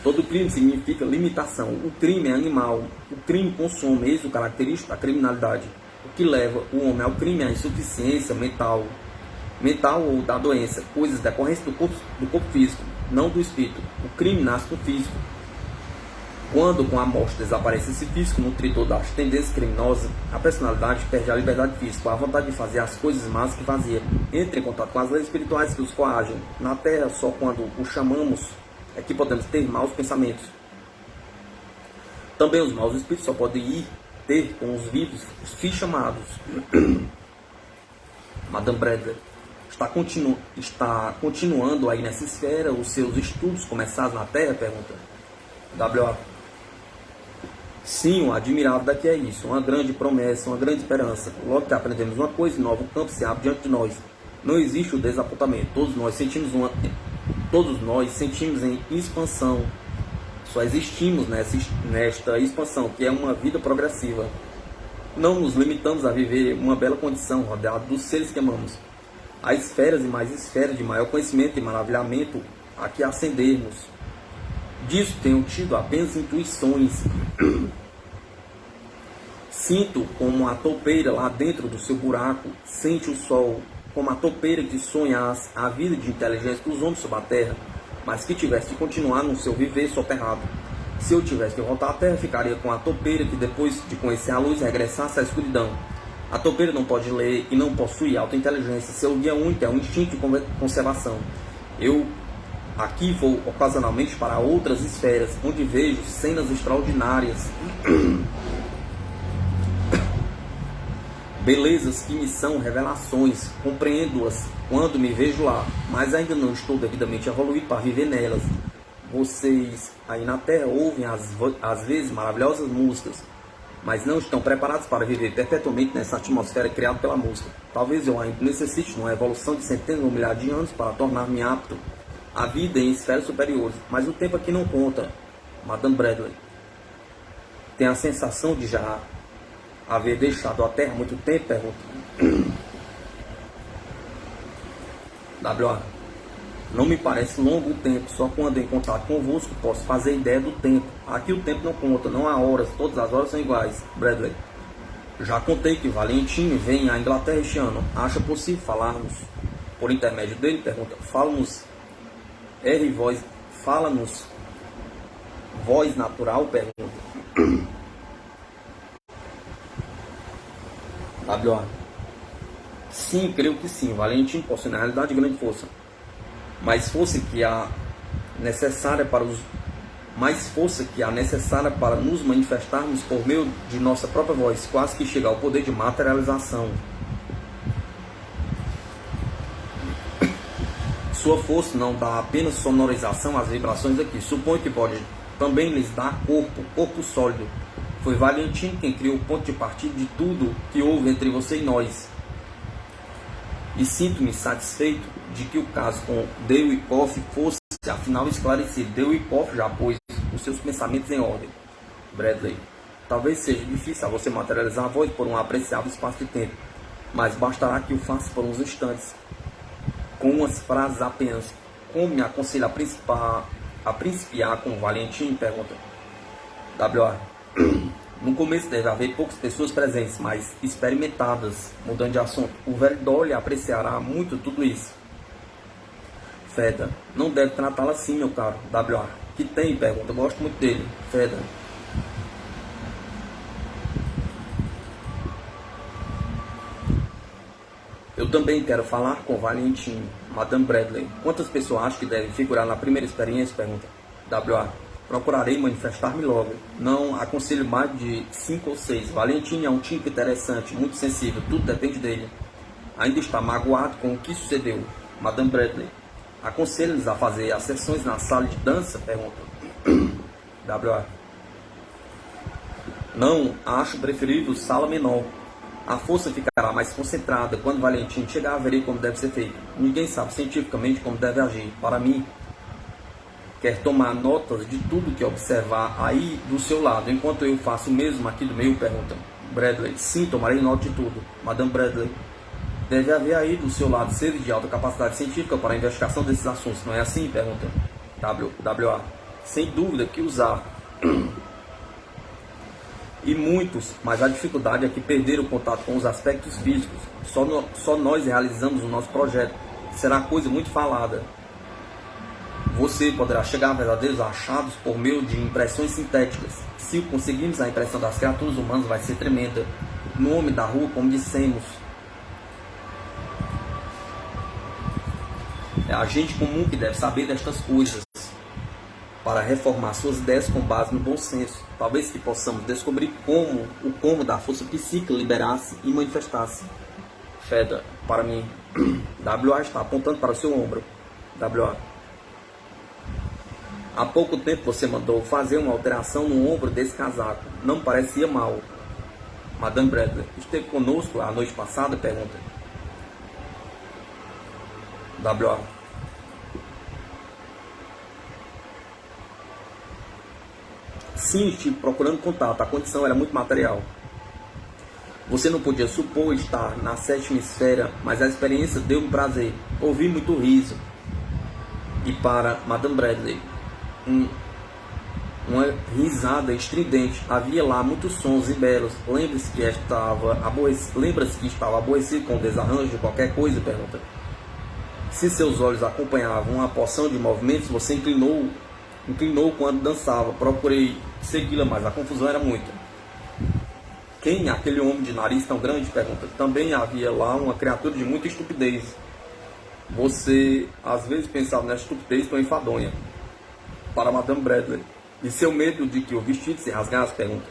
Todo crime significa limitação. O crime é animal. O crime consome. Eis o característico da criminalidade. O que leva o homem ao crime é a insuficiência mental ou da doença, coisas decorrentes do corpo físico, não do espírito. O crime nasce do físico. Quando com a morte desaparece esse físico nutritor das tendências criminosas, a personalidade perde a liberdade física, a vontade de fazer as coisas más que fazia. Entra em contato com as leis espirituais que os coagem. Na Terra, só quando o chamamos é que podemos ter maus pensamentos. Também os maus espíritos só podem ir ter com os vivos os fins chamados. Madame Bradley. Está continuando aí nessa esfera os seus estudos começados na Terra? Pergunta WA. Sim, o admirável daqui é isso, uma grande promessa, uma grande esperança. Logo que aprendemos uma coisa nova, o campo se abre diante de nós. Não existe o desapontamento, todos nós sentimos em expansão. Só existimos nesta expansão, que é uma vida progressiva. Não nos limitamos a viver uma bela condição, rodeado dos seres que amamos. Há esferas e mais esferas de maior conhecimento e maravilhamento a que ascendermos. Disso tenho tido apenas intuições. Sinto como a toupeira lá dentro do seu buraco sente o sol, como a toupeira que sonhasse a vida de inteligência dos homens sobre a terra, mas que tivesse de continuar no seu viver soterrado. Se eu tivesse que voltar à terra, ficaria com a toupeira que depois de conhecer a luz regressasse à escuridão. A toupeira não pode ler e não possui alta inteligência. Seu guia único é um instinto de conservação. Eu aqui vou ocasionalmente para outras esferas, onde vejo cenas extraordinárias. Belezas que me são revelações, compreendo-as quando me vejo lá, mas ainda não estou devidamente evoluído para viver nelas. Vocês aí na Terra ouvem às vezes maravilhosas músicas, mas não estão preparados para viver perpetuamente nessa atmosfera criada pela música. Talvez eu ainda necessite de uma evolução de centenas ou milhares de anos para tornar-me apto à vida em esferas superiores, mas o tempo aqui não conta. Madame Bradley tem a sensação de já haver deixado a Terra há muito tempo? Pergunta WA. Não me parece longo o tempo, só quando em contato convosco posso fazer ideia do tempo. Aqui o tempo não conta, não há horas, todas as horas são iguais. Bradley. Já contei que Valentim vem à Inglaterra este ano. Acha possível falarmos por intermédio dele? Pergunta. Fala-nos voz natural? Pergunta WA. Sim, creio que sim. Valentim possui na realidade grande força. Mais força que a necessária para nos manifestarmos por meio de nossa própria voz, quase que chegar ao poder de materialização. Sua força não dá apenas sonorização às vibrações aqui. Suponho que pode também lhes dar corpo sólido. Foi Valentim quem criou o ponto de partida de tudo que houve entre você e nós. E sinto-me satisfeito de que o caso com Dewey Coffey fosse afinal esclarecido. Dewey Coffey já pôs os seus pensamentos em ordem. Bradley. Talvez seja difícil a você materializar a voz por um apreciável espaço de tempo, mas bastará que o faça por uns instantes, com umas frases apenas. Como me aconselha a principiar com Valentim? Pergunta WA. No começo deve haver poucas pessoas presentes, mas experimentadas. Mudando de assunto, o velho Dolly apreciará muito tudo isso. Feda. Não deve tratá-la assim, meu caro. WA. Que tem? Pergunta. Gosto muito dele. Feda. Eu também quero falar com Valentim. Madame Bradley. Quantas pessoas acham que devem figurar na primeira experiência? Pergunta WA. Procurarei manifestar-me logo. Não aconselho mais de 5 ou 6. Valentim é um tipo interessante, muito sensível. Tudo depende dele. Ainda está magoado com o que sucedeu. Madame Bradley. Aconselho-lhes a fazer as sessões na sala de dança? Pergunta WA. Não, acho preferível sala menor. A força ficará mais concentrada. Quando Valentim chegar, verei como deve ser feito. Ninguém sabe cientificamente como deve agir. Para mim, quer tomar notas de tudo que observar aí do seu lado, enquanto eu faço o mesmo aqui do meu? Pergunta Bradley. Sim, tomarei nota de tudo. Madame Bradley. Deve haver aí do seu lado seres de alta capacidade científica para a investigação desses assuntos, não é assim? Pergunta WA. Sem dúvida que usar. E muitos, mas a dificuldade é que perder o contato com os aspectos físicos. Só nós realizamos o nosso projeto. Será coisa muito falada. Você poderá chegar a verdadeiros achados por meio de impressões sintéticas. Se conseguirmos, a impressão das criaturas humanas vai ser tremenda. No homem da rua, como dissemos, é a gente comum que deve saber destas coisas para reformar suas ideias com base no bom senso. Talvez que possamos descobrir o como da força psíquica liberasse e manifestasse. Feda, para mim, WA está apontando para o seu ombro. WA. Há pouco tempo você mandou fazer uma alteração no ombro desse casaco. Não parecia mal. Madame Bradley. Esteve conosco a noite passada? Pergunta. WA. Sim, estive procurando contato. A condição era muito material. Você não podia supor estar na sétima esfera, mas a experiência deu-me prazer. Ouvi muito riso. E para Madame Bradley, uma risada estridente. Havia lá muitos sons e belos. Lembra-se que estava aborrecido com o desarranjo de qualquer coisa? Pergunta. Se seus olhos acompanhavam uma porção de movimentos, você inclinou quando dançava. Procurei segui-la, mas a confusão era muita. Quem? Aquele homem de nariz tão grande? Pergunta. Também havia lá uma criatura de muita estupidez. Você às vezes pensava nessa estupidez tão enfadonha. Para Madame Bradley. E seu medo de que o vestido se rasgasse? Pergunta.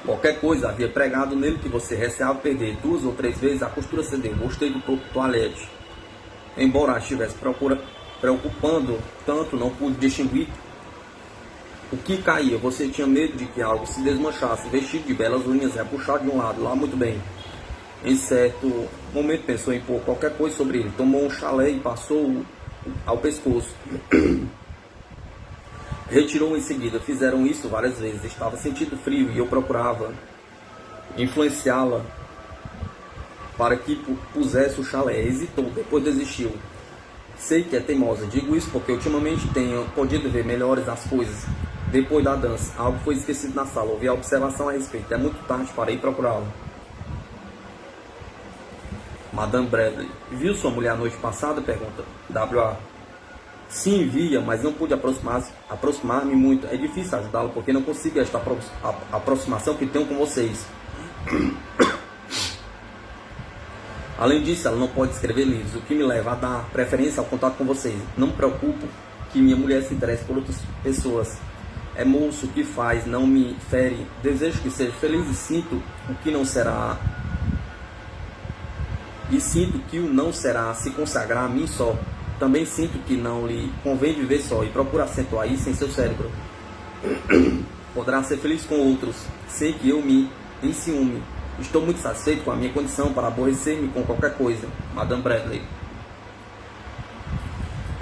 Qualquer coisa havia pregado nele que você receava perder 2 ou 3 vezes, a costura cedeu. Gostei do toalete. Embora a estivesse preocupando tanto, não pude distinguir o que caía. Você tinha medo de que algo se desmanchasse. Vestido de belas unhas, repuxado de um lado. Lá muito bem. Em certo momento pensou em pôr qualquer coisa sobre ele. Tomou um chalé e passou ao pescoço. Retirou em seguida. Fizeram isso várias vezes. Estava sentindo frio e eu procurava influenciá-la para que pusesse o chalé. Hesitou, depois desistiu. Sei que é teimosa. Digo isso porque ultimamente tenho podido ver melhores as coisas. Depois da dança, algo foi esquecido na sala. Ouvi a observação a respeito. É muito tarde para ir procurá-lo. Madame Bradley. Viu sua mulher a noite passada? Pergunta. WA. Sim, via, mas não pude aproximar-me muito. É difícil ajudá-lo porque não consigo esta aproximação que tenho com vocês. Além disso, ela não pode escrever livros, o que me leva a dar preferência ao contato com vocês. Não me preocupo que minha mulher se interesse por outras pessoas. É moço, o que faz não me fere. Desejo que seja feliz e sinto o que não será. E sinto que o não será se consagrar a mim só. Também sinto que não lhe convém viver só e procura acentuar isso em seu cérebro. Poderá ser feliz com outros, sem que eu me enciume. Estou muito satisfeito com a minha condição para aborrecer-me com qualquer coisa. Madame Bradley.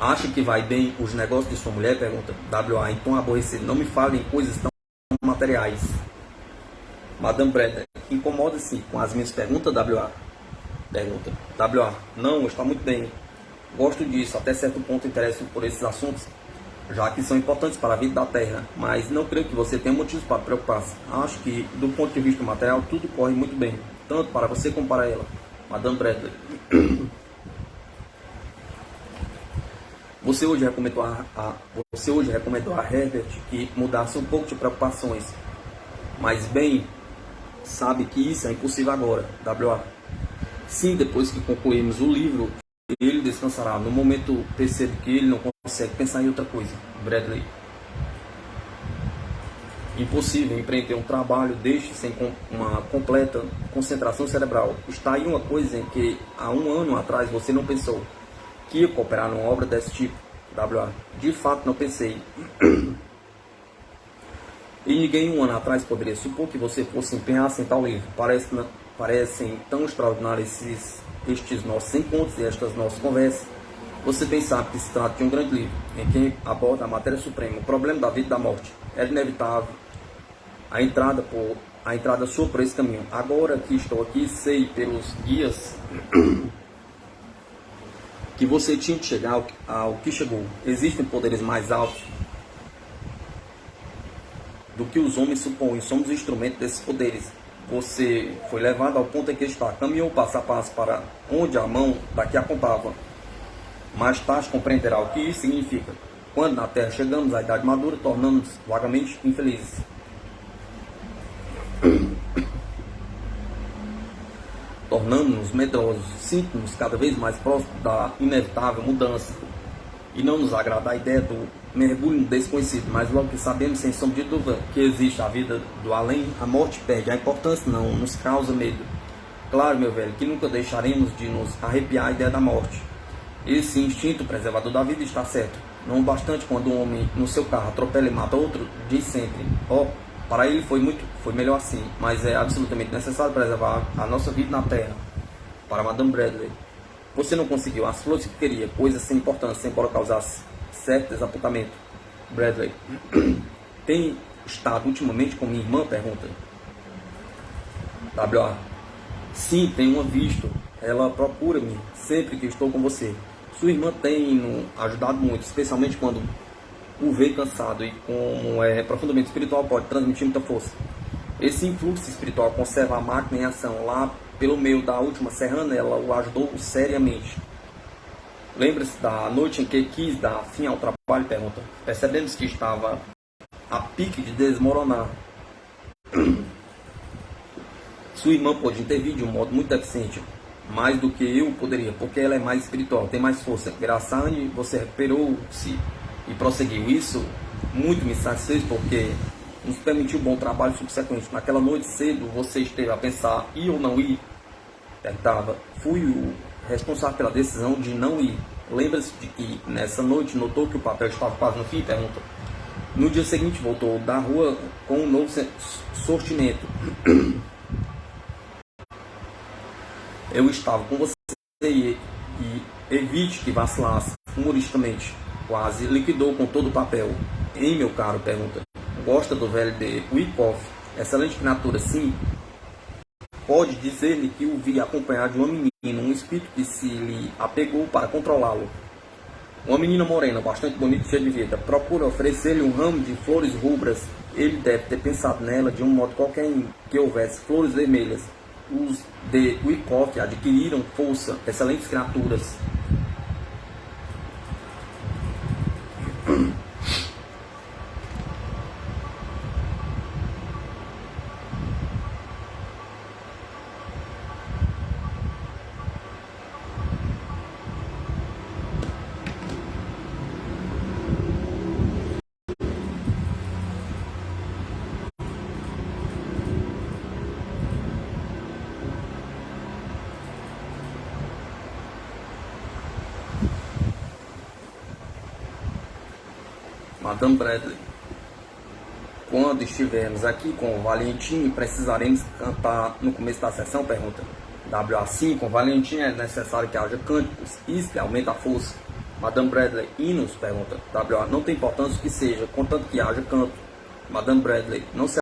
Acha que vai bem os negócios de sua mulher? Pergunta. WA. Então aborrecido. Não me fale em coisas tão materiais. Madame Bradley. Incomoda-se com as minhas perguntas? WA. Pergunta. WA. Não, está muito bem. Gosto disso. Até certo ponto interesso por esses assuntos, já que são importantes para a vida da Terra. Mas não creio que você tenha motivos para preocupar-se. Acho que, do ponto de vista material, tudo corre muito bem. Tanto para você como para ela. Madame Bradley. Você hoje recomendou a Herbert que mudasse um pouco de preocupações. Mas bem, sabe que isso é impossível agora. WA. Sim, depois que concluirmos o livro, ele descansará. No momento percebo que ele não consegue pensar em outra coisa. Bradley. Impossível empreender um trabalho deste sem uma completa concentração cerebral. Está aí uma coisa em que há um ano atrás você não pensou. Que ia cooperar numa obra desse tipo. WA. De fato não pensei. E ninguém um ano atrás poderia supor que você fosse empenhar-se em tal livro. Parecem tão extraordinários estes nossos encontros e estas nossas conversas. Você bem sabe que se trata de um grande livro, em que aborda a matéria suprema, o problema da vida e da morte. Era inevitável a entrada sua por esse caminho. Agora que estou aqui, sei pelos guias que você tinha que chegar ao que chegou. Existem poderes mais altos do que os homens supõem. Somos instrumentos desses poderes. Você foi levado ao ponto em que está. Caminhou passo a passo para onde a mão daqui apontava. Mais tarde compreenderá o que isso significa. Quando na Terra chegamos à idade madura, tornamos-nos vagamente infelizes. Tornamos-nos medrosos, sinto-nos cada vez mais próximos da inevitável mudança. E não nos agrada a ideia do mergulho no desconhecido, mas logo que sabemos, sem sombra de dúvida, que existe a vida do além, a morte perde a importância, não nos causa medo. Claro, meu velho, que nunca deixaremos de nos arrepiar a ideia da morte. Esse instinto preservador da vida está certo. Não bastante quando um homem no seu carro atropela e mata outro, diz sempre: ó, para ele foi melhor assim, mas é absolutamente necessário preservar a nossa vida na Terra. Para Madame Bradley, você não conseguiu as flores que queria, coisas sem importância, embora causasse certo desapontamento. Bradley, tem estado ultimamente com minha irmã? Pergunta. W.A. Sim, tenho visto. Ela procura-me sempre que estou com você. Sua irmã tem nos ajudado muito, especialmente quando o vê cansado, e como é profundamente espiritual, pode transmitir muita força. Esse influxo espiritual conserva a máquina em ação. Lá pelo meio da última serrana, ela o ajudou seriamente. Lembra-se da noite em que quis dar fim ao trabalho? Pergunta. Percebemos que estava a pique de desmoronar. Sua irmã pôde intervir de um modo muito eficiente, mais do que eu poderia, porque ela é mais espiritual, tem mais força. Graças a Anne, você recuperou-se e prosseguiu. Isso muito me satisfez, porque nos permitiu bom trabalho subsequente. Naquela noite cedo, você esteve a pensar ir ou não ir? Perguntava. Fui o responsável pela decisão de não ir. Lembra-se de que nessa noite notou que o papel estava quase no fim? Pergunta. No dia seguinte voltou da rua com um novo sortimento. Eu estava com você e evite que vacilasse. Humoristicamente, quase liquidou com todo o papel. Hein, meu caro? Pergunta. Gosta do velho de Wyckoff? Excelente criatura, sim. Pode dizer-lhe que o vi acompanhado de uma menina, um espírito que se lhe apegou para controlá-lo. Uma menina morena, bastante bonita e cheia de vida. Procura oferecer-lhe um ramo de flores rubras. Ele deve ter pensado nela de um modo qualquer em que houvesse flores vermelhas. Os de Wyckoff adquiriram força, excelentes criaturas. Madame Bradley, quando estivermos aqui com o Valentim, precisaremos cantar no começo da sessão? Pergunta. W.A. Sim, com o Valentim é necessário que haja cânticos. Isso que aumenta a força. Madame Bradley, hinos? Pergunta. W.A. Não tem importância o que seja, contanto que haja canto. Madame Bradley, não será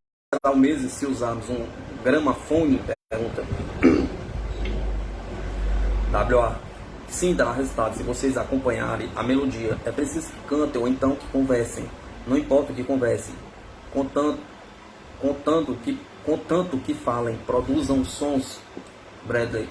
o mesmo se usarmos um gramafone? Pergunta. W.A. Sim, dará resultado se vocês acompanharem a melodia. É preciso que cantem ou então que conversem. Não importa o que conversem. Contanto que falem, produzam sons. Bradley.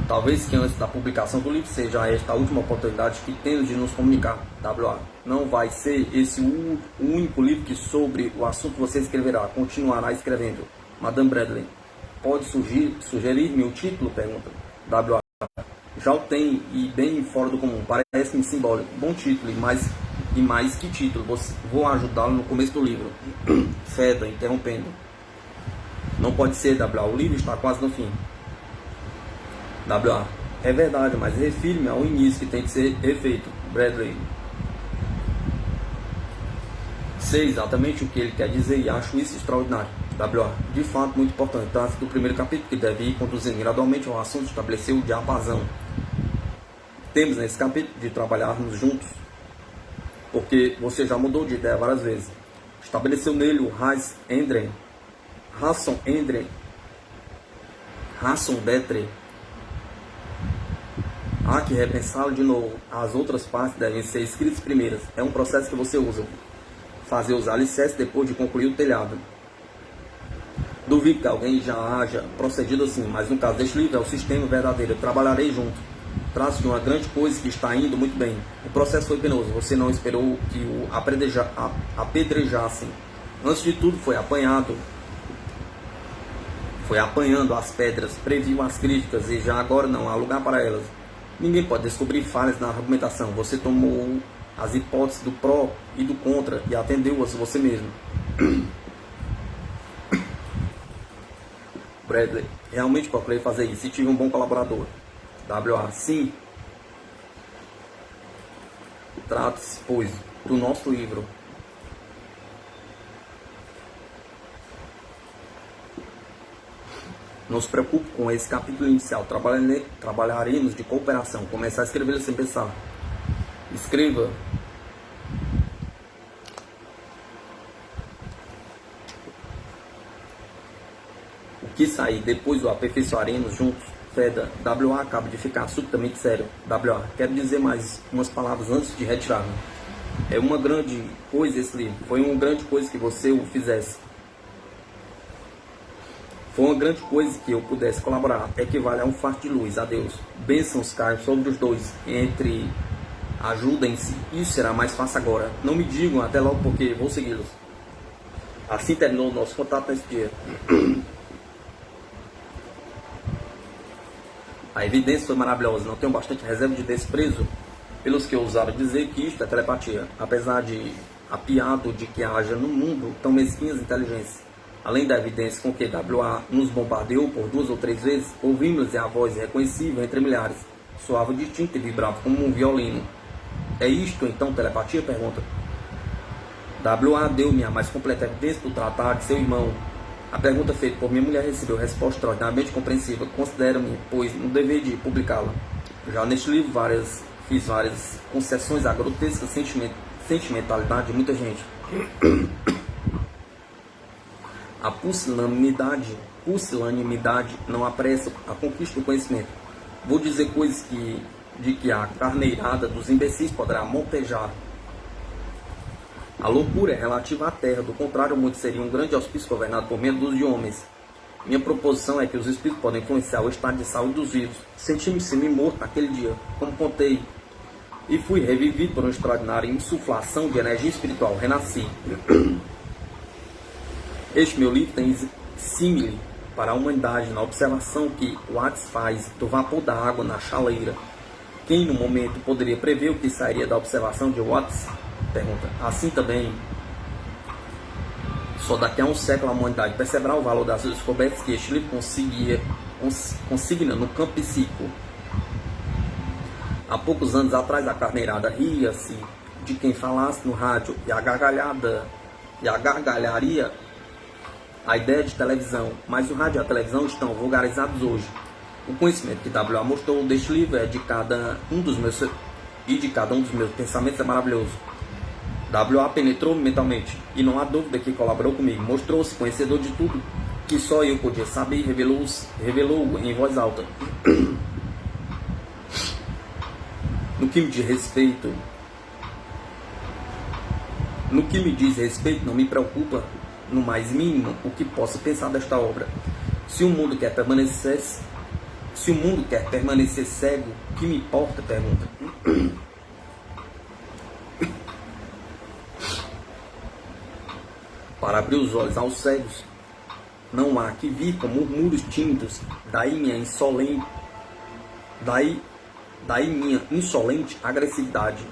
Talvez que antes da publicação do livro seja esta a última oportunidade que temos de nos comunicar. W.A. Não vai ser esse o único livro que sobre o assunto que você escreverá. Continuará escrevendo. Madame Bradley. Pode sugerir-me o título? Pergunta. W.A. Já o tem, e bem fora do comum. Parece-me simbólico. Bom título, e mais que título. Vou ajudá-lo no começo do livro. Feda, interrompendo. Não pode ser, W.A. O livro está quase no fim. W.A. É verdade, mas refiro-me ao início que tem que ser refeito. Bradley. Sei exatamente o que ele quer dizer e acho isso extraordinário. W.A. De fato, muito importante. Trata-se do primeiro capítulo que deve ir conduzindo gradualmente ao assunto, estabelecer o diapasão. Temos nesse capítulo de trabalharmos juntos, porque você já mudou de ideia várias vezes. Estabeleceu nele o Raison d'être. Há que repensá-lo de novo. As outras partes devem ser escritas primeiras. É um processo que você usa. Fazer os alicerces depois de concluir o telhado. Duvido que alguém já haja procedido assim, mas no caso deste livro é o sistema verdadeiro. Eu trabalharei junto. Trata-se de uma grande coisa que está indo muito bem. O processo foi penoso. Você não esperou que o apedrejassem. Antes de tudo, foi apanhando as pedras, previu as críticas e já agora não há lugar para elas. Ninguém pode descobrir falhas na argumentação. Você tomou as hipóteses do pró e do contra e atendeu-as você mesmo. Bradley, realmente procurei fazer isso e tive um bom colaborador. WA, sim. Trata-se, pois, do nosso livro. Não se preocupe com esse capítulo inicial. Trabalharemos de cooperação. Começar a escrever sem pensar. Escreva. O que sair depois do aperfeiçoaremos juntos. Feda. WA acaba de ficar subitamente sério. WA. Quero dizer mais umas palavras antes de retirar-me. É uma grande coisa esse livro. Foi uma grande coisa que você o fizesse. Foi uma grande coisa que eu pudesse colaborar. Equivale a um farto de luz. Adeus. Bênçãos caem sobre os dois. Ajudem-se. Isso será mais fácil agora. Não me digam até logo porque vou segui-los. Assim terminou o nosso contato nesse dia. A evidência foi maravilhosa. Não tenho bastante reserva de desprezo pelos que ousaram dizer que isto é telepatia. Apesar de apiado de que haja no mundo tão mesquinhas inteligências. Além da evidência com que WA nos bombardeou por 2 ou 3 vezes, ouvimos a voz reconhecível entre milhares, soava distinta e vibrava como um violino. É isto então telepatia? Pergunta. WA deu-me a mais completa evidência do tratado de seu irmão. A pergunta feita por minha mulher recebeu resposta extraordinariamente compreensiva. Considero-me, pois, no dever de publicá-la. Já neste livro fiz várias concessões à grotesca sentimentalidade de muita gente. A pusilanimidade não apressa a conquista do conhecimento. Vou dizer coisas de que a carneirada dos imbecis poderá montejar. A loucura é relativa à terra, do contrário, o mundo seria um grande hospício governado por meia dúzia de homens. Minha proposição é que os espíritos podem influenciar o estado de saúde dos vivos. Senti-me semi-morto naquele dia, como contei, e fui revivido por uma extraordinária insuflação de energia espiritual. Renasci. Este meu livro tem símile para a humanidade na observação que Watts faz do vapor da água na chaleira. Quem no momento poderia prever o que sairia da observação de Watts? Pergunta. Assim também, só daqui a um século a humanidade perceberá o valor das descobertas que este livro consigna no campo psíquico. Há poucos anos atrás a carneirada ria-se de quem falasse no rádio e a gargalharia a ideia de televisão, mas o rádio e a televisão estão vulgarizados hoje. O conhecimento que WA mostrou deste livro de cada um dos meus pensamentos é maravilhoso. WA penetrou mentalmente e não há dúvida que colaborou comigo. Mostrou-se conhecedor de tudo que só eu podia saber e revelou em voz alta. No que me diz respeito, não me preocupa no mais mínimo o que possa pensar desta obra. Se o mundo quer permanecer cego, o que me importa? Pergunta. Para abrir os olhos aos cegos, não há que vir com murmúrios tímidos. Daí minha insolente agressividade.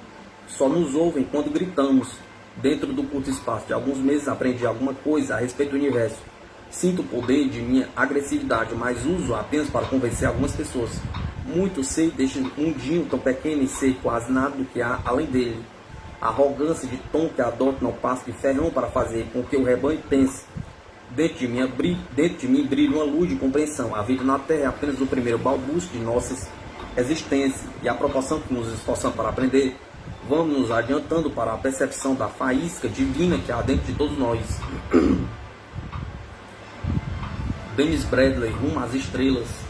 Só nos ouvem quando gritamos. Dentro do curto espaço de alguns meses aprendi alguma coisa a respeito do universo. Sinto o poder de minha agressividade, mas uso apenas para convencer algumas pessoas. Muito sei deste mundinho tão pequeno e sei quase nada do que há além dele. A arrogância de tom que adoto não passa de ferrão para fazer com que o rebanho pense. Dentro de mim brilha uma luz de compreensão. A vida na Terra é apenas o primeiro balbucio de nossa existência, e a proporção que nos esforçamos para aprender, vamos nos adiantando para a percepção da faísca divina que há dentro de todos nós. Dennis Bradley, Rumo às Estrelas.